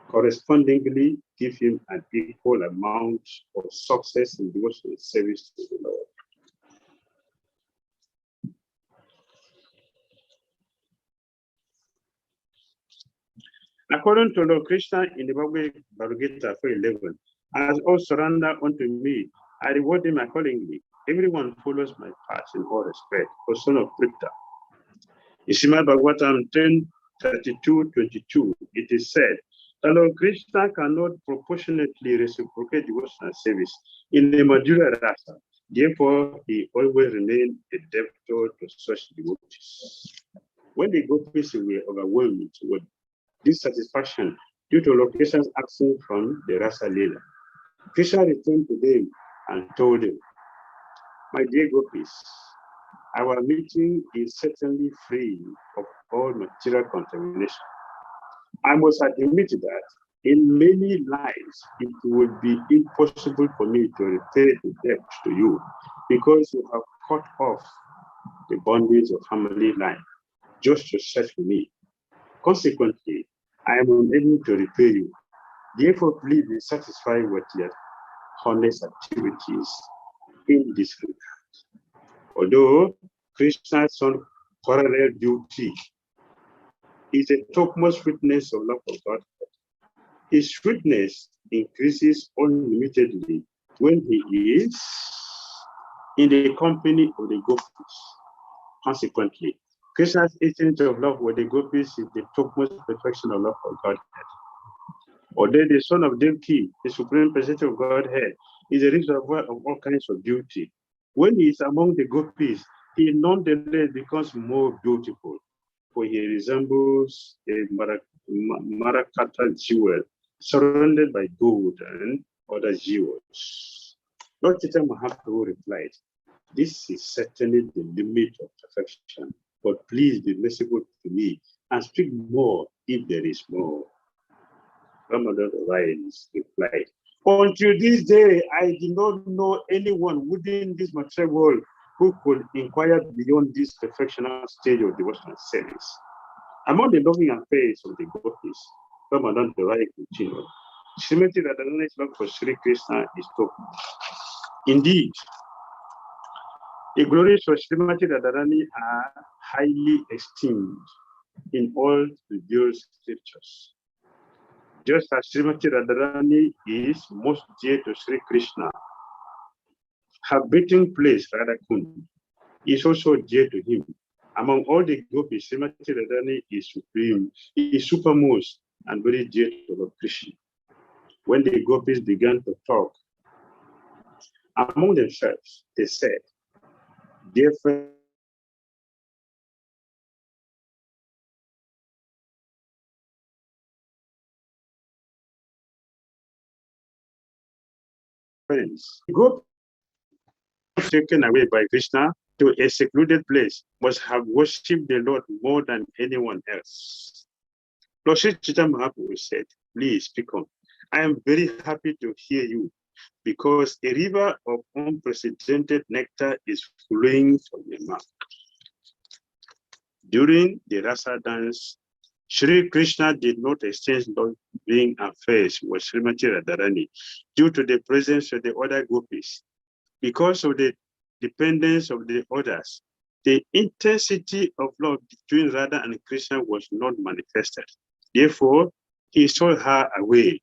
correspondingly give him an equal amount of success in devotional service to the Lord. According to Lord Krishna in the Bhagavad Gita 4:11, as all surrender unto me, I reward them accordingly. Everyone follows my path in all respect, O son of Prita. In Srimad Bhagavatam 10:32-22, it is said that Lord Krishna cannot proportionately reciprocate devotional service in the Madhura Rasa. Therefore, he always remained a debtor to such devotees. When the gopis were overwhelmed with dissatisfaction due to Lord Krishna's absence from the Rasa Leela, Krishna returned to them and told them, my dear gopis, our meeting is certainly free of all material contamination. I must admit that in many lives, it would be impossible for me to repay the debt to you because you have cut off the bondage of family line just to search for me. Consequently, I am unable to repay you. Therefore, please be satisfied with your honest activities in this regard. Although Krishna's parallel duty is a topmost witness of love of God, his sweetness increases unlimitedly when he is in the company of the gopis. Consequently, Krishna's essence of love with the gopis is the topmost perfection of love for Godhead. Although the son of Devaki, the supreme personality of Godhead, is a reservoir of all kinds of beauty. When he is among the gopis, he nonetheless becomes more beautiful, for he resembles a Marakata jewel surrounded by gold and other jewels. Lord Chaitanya Mahaprabhu replied, "This is certainly the limit of perfection, but please be merciful to me and speak more if there is more." Ramananda Raya replied, "Until this day, I did not know anyone within this material world who could inquire beyond this perfectional stage of devotional service. Among the loving affairs of the gopis," Ramananda Raya continued, "Srimati Radharani's love for Sri Krishna is top. Indeed, the glories of Srimati Radharani are highly esteemed in all revealed scriptures. Just as Srimati Radharani is most dear to Sri Krishna, her birthing place, Radhakund, is also dear to him. Among all the gopis, Srimati Radharani is supreme, is supermost, and very dear to Lord Krishna. When the gopis began to talk among themselves, they said, 'Dear friends, gopis taken away by Krishna to a secluded place must have worshipped the Lord more than anyone else.' Lord Sri Chaitanya Mahaprabhu said, 'Please speak on. I am very happy to hear you, because a river of unprecedented nectar is flowing from your mouth.' During the Rasa dance, Sri Krishna did not exchange loving affairs with Srimati Radharani due to the presence of the other gopis. Because of the dependence of the others, the intensity of love between Radha and Krishna was not manifested. Therefore, he stole her away.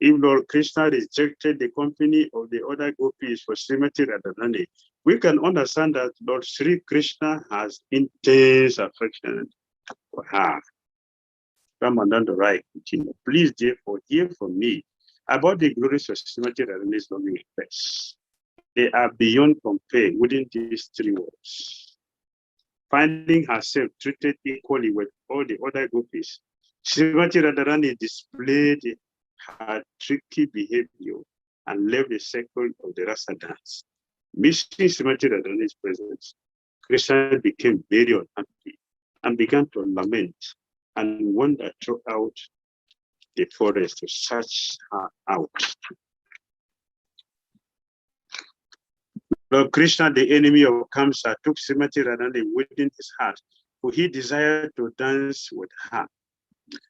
If Lord Krishna rejected the company of the other gopis for Srimati Radharani, we can understand that Lord Sri Krishna has intense affection for her. Ramananda Raya continued, "Please therefore hear from me about the glories of Srimati Radharani's loving affairs. They are beyond compare within these three worlds. Finding herself treated equally with all the other gopis, Srimati Radharani displayed her tricky behavior and left the circle of the Rasa dance. Missing Srimati Radharani's presence, Krishna became very unhappy and began to lament and wandered throughout the forest to search her out. Lord Krishna, the enemy of Kamsa, took Srimati Radharani within his heart, for he desired to dance with her.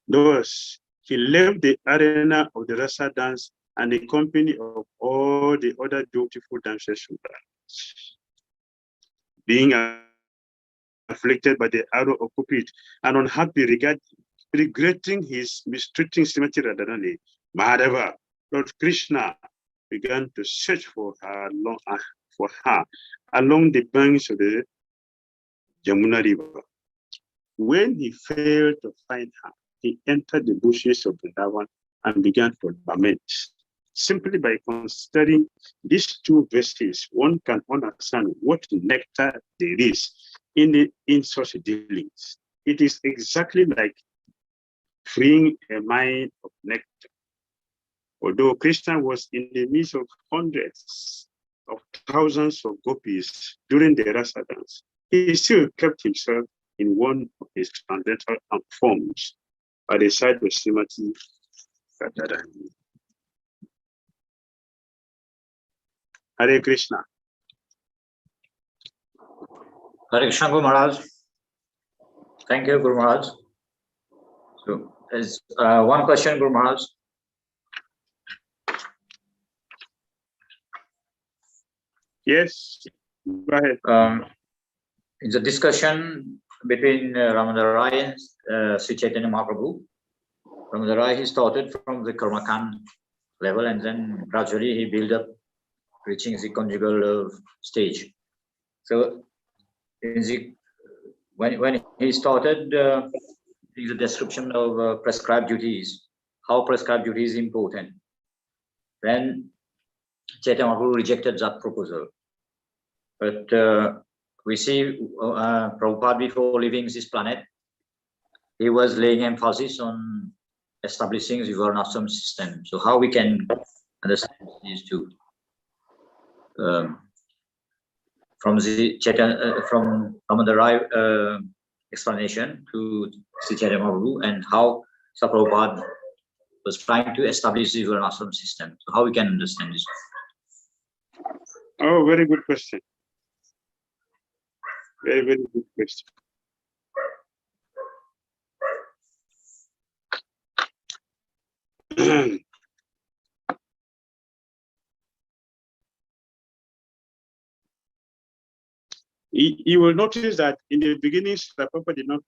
Thus, he left the arena of the Rasa dance and the company of all the other beautiful dancers who danced. Being afflicted by the arrow of Cupid and unhappy regretting his mistreating Srimati Radharani, Mahadeva, Lord Krishna, began to search for her along the banks of the Jamuna River. When he failed to find her, he entered the bushes of Vrindavan and began to lament. Simply by considering these two verses, one can understand what nectar there is in such dealings. It is exactly like freeing a mine of nectar. Although Krishna was in the midst of hundreds of thousands of gopis during the Rasa dance, he still kept himself in one of his transcendental forms by the side of Srimati Radharani. Hare Krishna. Hare Krishna, Guru Maharaj. Thank you, Guru Maharaj. So, there's one question, Guru Maharaj. Yes, go ahead. It's a discussion between Ramananda Raya and Sri Chaitanya Mahaprabhu. Ramananda Raya, he started from the Karmakand level, and then gradually he built up, reaching the conjugal stage. So in the, when he started the description of prescribed duties, how prescribed duty is important, then Chaitanya Mahaprabhu rejected that proposal. But we see Prabhupada, before leaving this planet, he was laying emphasis on establishing the Varnashram system. So how we can understand these two? From the from Ramananda Raya explanation to Sri Chaitanya Mahaprabhu, and how Prabhupada was trying to establish the Varnashram system. So how we can understand this? Oh, very good question. Very, very good question. You will notice that in the beginning, Srila Prabhupada did not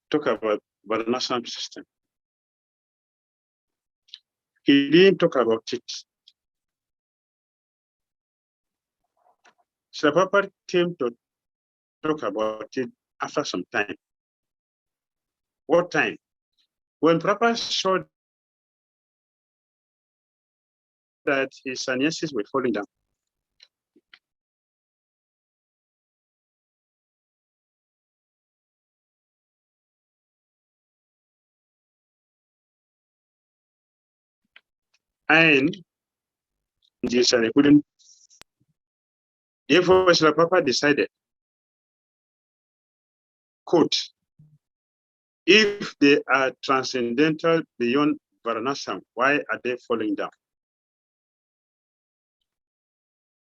talk about Varnashram system. He didn't talk about it. Srila Prabhupada came to talk about it after some time. What time? When Prabhupada saw that his sannyasis were falling down. And they couldn't. Therefore, Srila Prabhupada decided, quote, if they are transcendental beyond Varanashram, why are they falling down?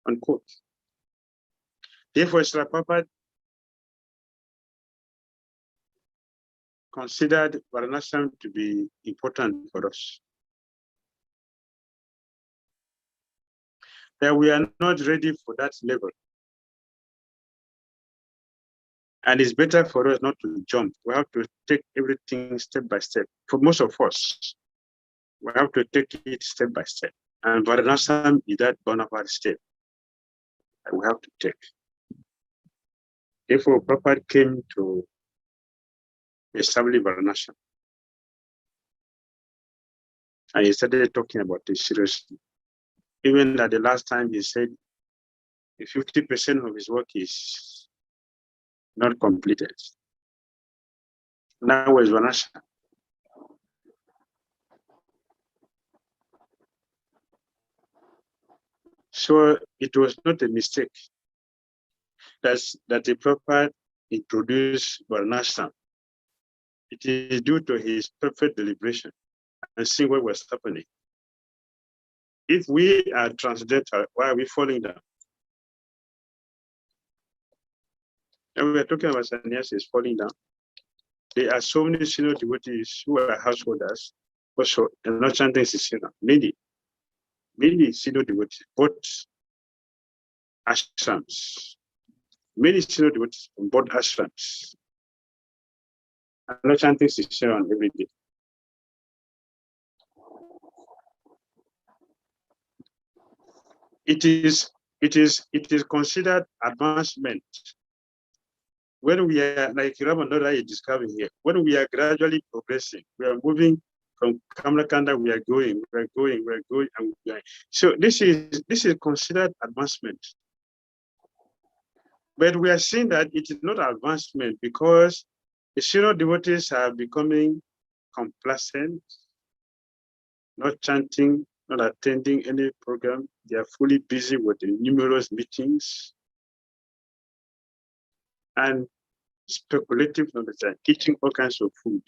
Unquote. Therefore, Srila Prabhupada considered Varanashram to be important for us. That we are not ready for that level. And it's better for us not to jump. We have to take everything step by step. For most of us, we have to take it step by step. And Varanashram is that one of our step that we have to take. Therefore, Prabhupada came to establish Varanashram. And he started talking about it seriously. Even at the last time, he said 50% of his work is not completed. Now is Varanashram. So it was not a mistake that the Prabhupada introduced Varanashram. It is due to his perfect deliberation and seeing what was happening. If we are transcendental, why are we falling down? And we are talking about sannyasis falling down. There are so many senior devotees who are householders, also, and not chanting Sisina. Many senior devotees, both ashrams. Many senior devotees from both ashrams. I'm not chanting Sisina every day. It is considered advancement when we are, like Ramananda Raya is describing here, when we are gradually progressing, we are moving from Kamrakanda, we are going, and we are going. So this is considered advancement. But we are seeing that it is not advancement because the senior devotees are becoming complacent, not chanting, not attending any program. They are fully busy with the numerous meetings and speculative knowledge, eating all kinds of food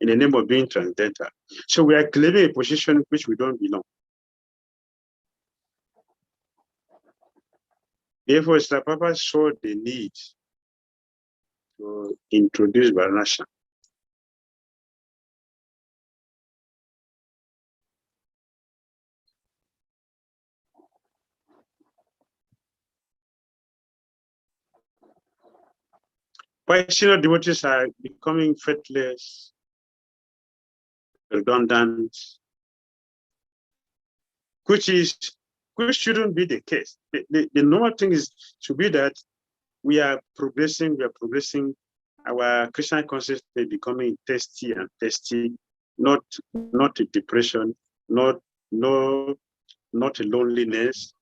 in the name of being transcendental. So we are claiming a position which we don't belong. Therefore, Srila Prabhupada saw the need to introduce Varanashram. Why senior devotees are becoming faithless, redundant, which shouldn't be the case. The normal thing should be that we are progressing. Our Christian consciousness becoming tasty and tasty, not a depression, not loneliness,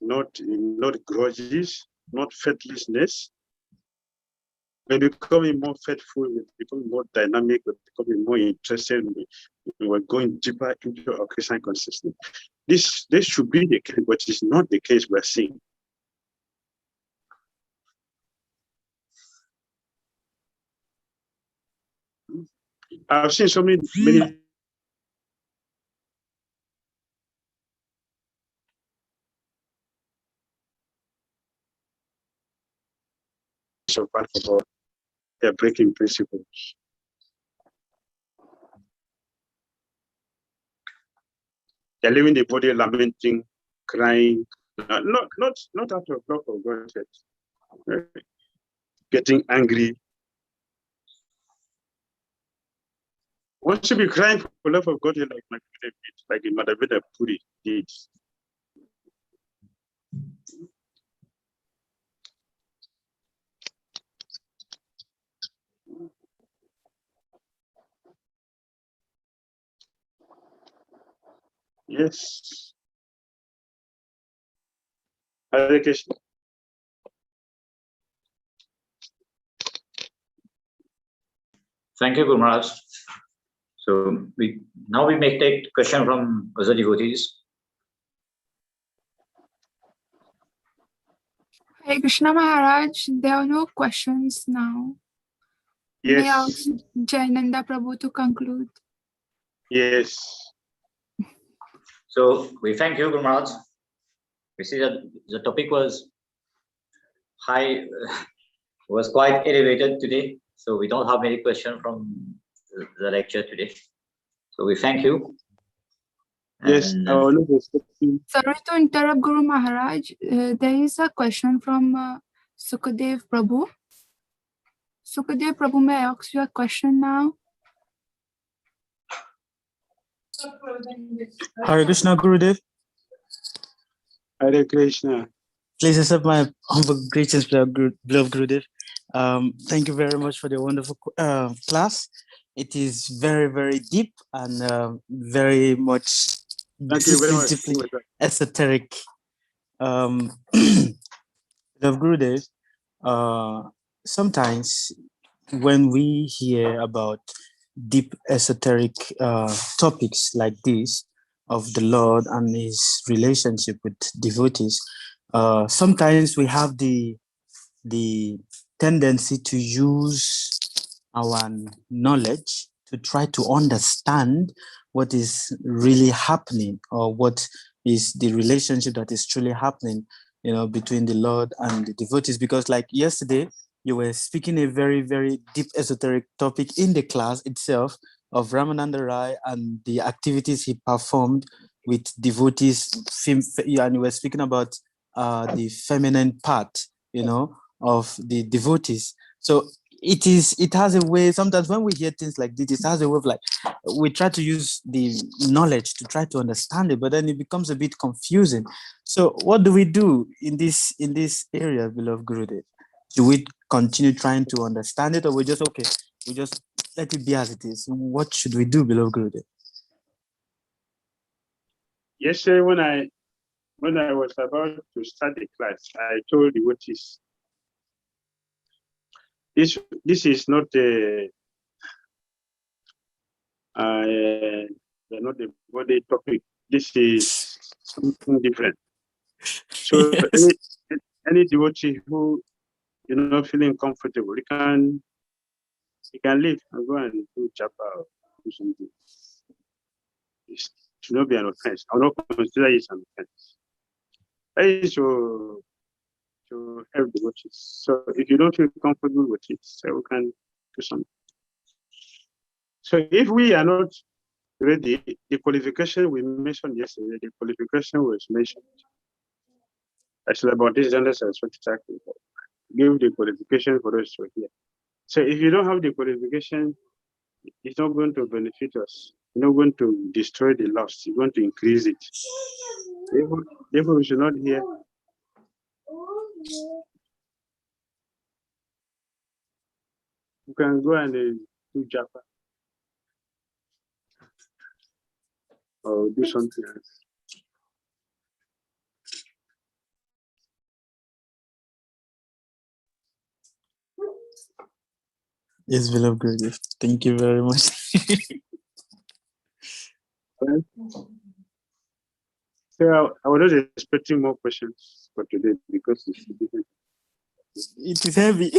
not grudges, not faithlessness. We're becoming more faithful, we're becoming more dynamic, we're becoming more interested, we're going deeper into our Christian consciousness. This should be the case, but it's not the case we're seeing. I've seen so many so bad for God. They're breaking principles. They're leaving the body lamenting, crying, not out of love for God, getting angry. Once you be crying for love of God, you're like Madhavida Puri did. Yes. Hare Krishna. Thank you, Guru Maharaj. So now we may take question from other devotees. Hare Krishna Maharaj, there are no questions now. Yes. May I ask Jayananda Prabhu to conclude? Yes. So we thank you, Guru Maharaj. We see that the topic was quite elevated today. So we don't have many questions from the lecture today. So we thank you. Yes. Sorry to interrupt, Guru Maharaj. There is a question from Sukadev Prabhu. Sukadev Prabhu, may I ask you a question now? Hare Krishna, Gurudev. Hare Krishna. Please accept my humble greetings, beloved Gurudev. Thank you very much for the wonderful class. It is very, very deep and very much deeply esoteric. Beloved Gurudev, sometimes when we hear about deep esoteric topics like this of the Lord and his relationship with devotees, sometimes we have the tendency to use our knowledge to try to understand what is really happening, or what is the relationship that is truly happening, between the Lord and the devotees. Because like yesterday, you were speaking a very, very deep esoteric topic in the class itself of Ramananda Raya and the activities he performed with devotees, and you were speaking about the feminine part, of the devotees. So it has a way, sometimes when we hear things like this, it has a way of we try to use the knowledge to try to understand it, but then it becomes a bit confusing. So what do we do in this area, beloved Gurudev? Do we continue trying to understand it, or we just let it be as it is? What should we do, beloved Gurudev? Yesterday, when I was about to start the class, I told the devotees, this is not not the body topic. This is something different. So yes. any devotee who feeling comfortable, you can leave and go and do japa or do something. It should not be an offense. I will not consider it an offense. That is to help devotees. So if you don't feel comfortable with it, so we can do something. So if we are not ready, the qualification we mentioned yesterday, the qualification was mentioned. Actually, about this gender is what exactly give the qualification for us to hear. So if you don't have the qualification, it's not going to benefit us. You're not going to destroy the loss. You're going to increase it. Therefore, we should not hear. You can go and do Japa or do something else. Yes, beloved Gurudev. Thank you very much. Well, so I was not expecting more questions for today because it's different. It is heavy.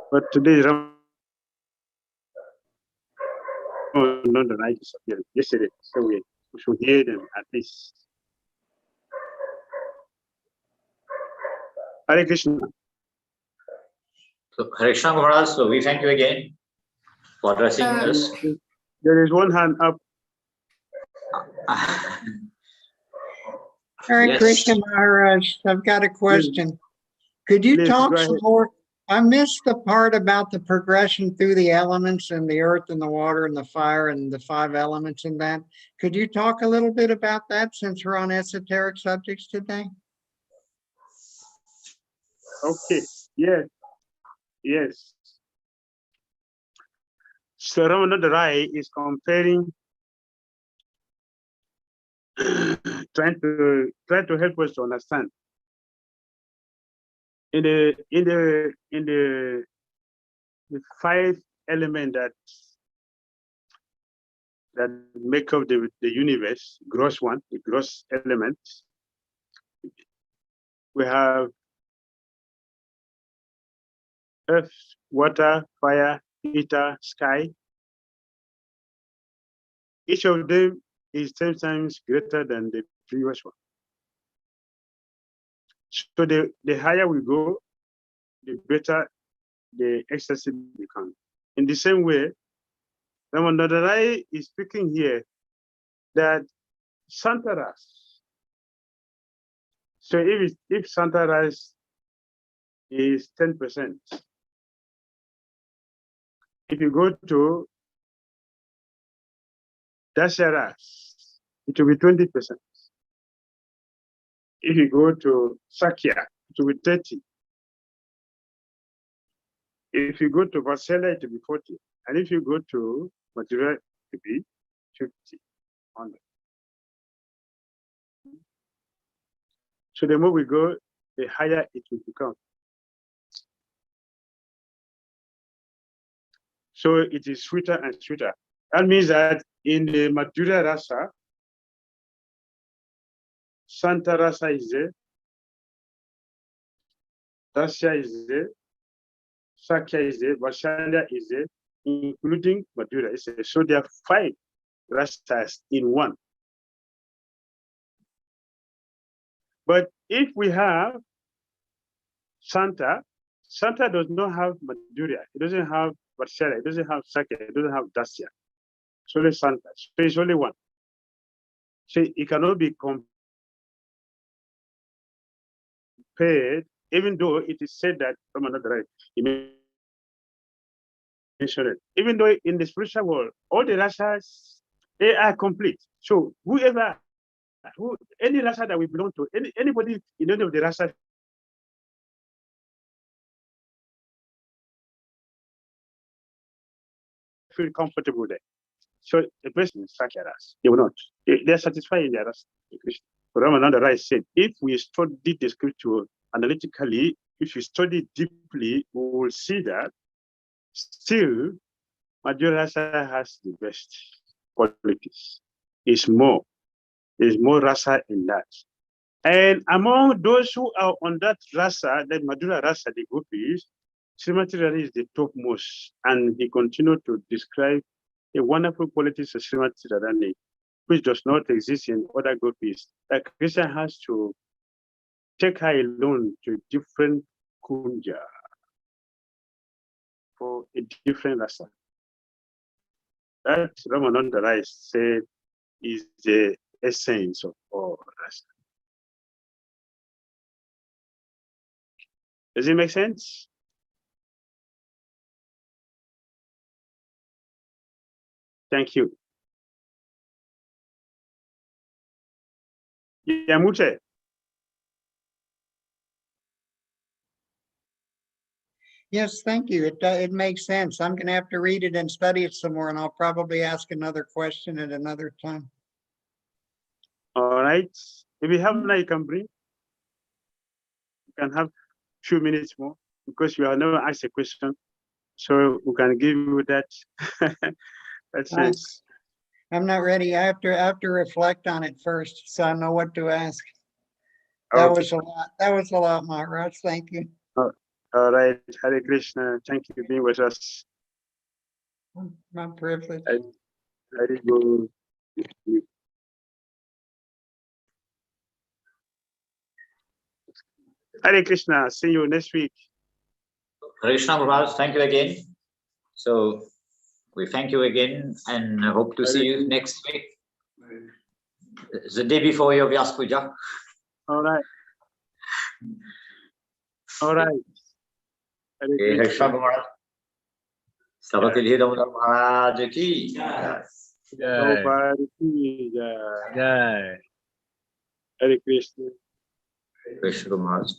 But today, Ramananda Raya disappeared yesterday, so we should hear them at least. Hare Krishna. So, Hare Krishna Maharaj, so we thank you again for addressing us. There is one hand up. Hare Yes. Krishna Maharaj, I've got a question. Could you Please, talk go some ahead. more? I missed the part about the progression through the elements and the earth and the water and the fire and the 5 elements in that. Could you talk a little bit about that since we're on esoteric subjects today? Okay. Yes. Yes. So Ramananda Raya is comparing, trying to help us to understand. In the 5 elements that make up the universe, gross one, the gross element, we have earth, water, fire, ether, sky. Each of them is 10 times greater than the previous one. So the higher we go, the better the ecstasy becomes. In the same way, Ramananda Raya is speaking here that Santaras. So if Santaras is 10%, if you go to Dasharas, it will be 20%. If you go to Sakya, it will be 30. If you go to Vasela, it will be 40. And if you go to Madura, it will be 50. 100. So the more we go, the higher it will become. So it is sweeter and sweeter. That means that in the Madhura Rasa, Santa Rasa is there, Dasya is there, Sakya is there, Vaishanya is there, including Madhura is there. So there are 5 rasas in one. But if we have Santa does not have Madhura, it doesn't have Vaishanya, it doesn't have Sakya, it doesn't have Dasya. It's only Santa. So it's only one. So it cannot be compared, even though it is said that Ramananda Raya, he mentioned it. Even though in the spiritual world, all the rasas, they are complete. So any rasa that we belong to, anybody in any of the rasas feel comfortable there. So the person is Sakyaras. They will not. They are satisfied in their rasa. Ramananda Raya said, if we study the scripture analytically, if we study deeply, we will see that still Madhura Rasa has the best qualities. There's more rasa in that. And among those who are on that rasa, the Madhura Rasa, the gopis, Srimati Radha is the topmost. And he continued to describe the wonderful qualities of Srimati Radharani, which does not exist in other gopis. Like Krishna has to take her alone to a different kunja for a different rasa. That Ramananda Raya said is the essence of all rasa. Does it make sense? Thank you. Yamute. Yes, thank you. It makes sense. I'm going to have to read it and study it some more, and I'll probably ask another question at another time. All right. If you have now, you can bring. You can have few minutes more because you are never asked a question, so we can give you that. That sense. I'm not ready. I have to reflect on it first, so I know what to ask. That Okay. was a lot. That was a lot, Maharaj. Thank you. All right. Hare Krishna. Thank you for being with us. My privilege. Very good. Hare Krishna. See you next week. Hare Krishna Maharaj, thank you again. So we thank you again and hope to see you next week. The day before your Vyas Puja. All right. All right. Hare Hare Krishna. Krishna Maharaj. Sabatil Damodara Maharaj ki. Prabhupada ki jai. Jai. Hare Krishna. Krishna Maharaj.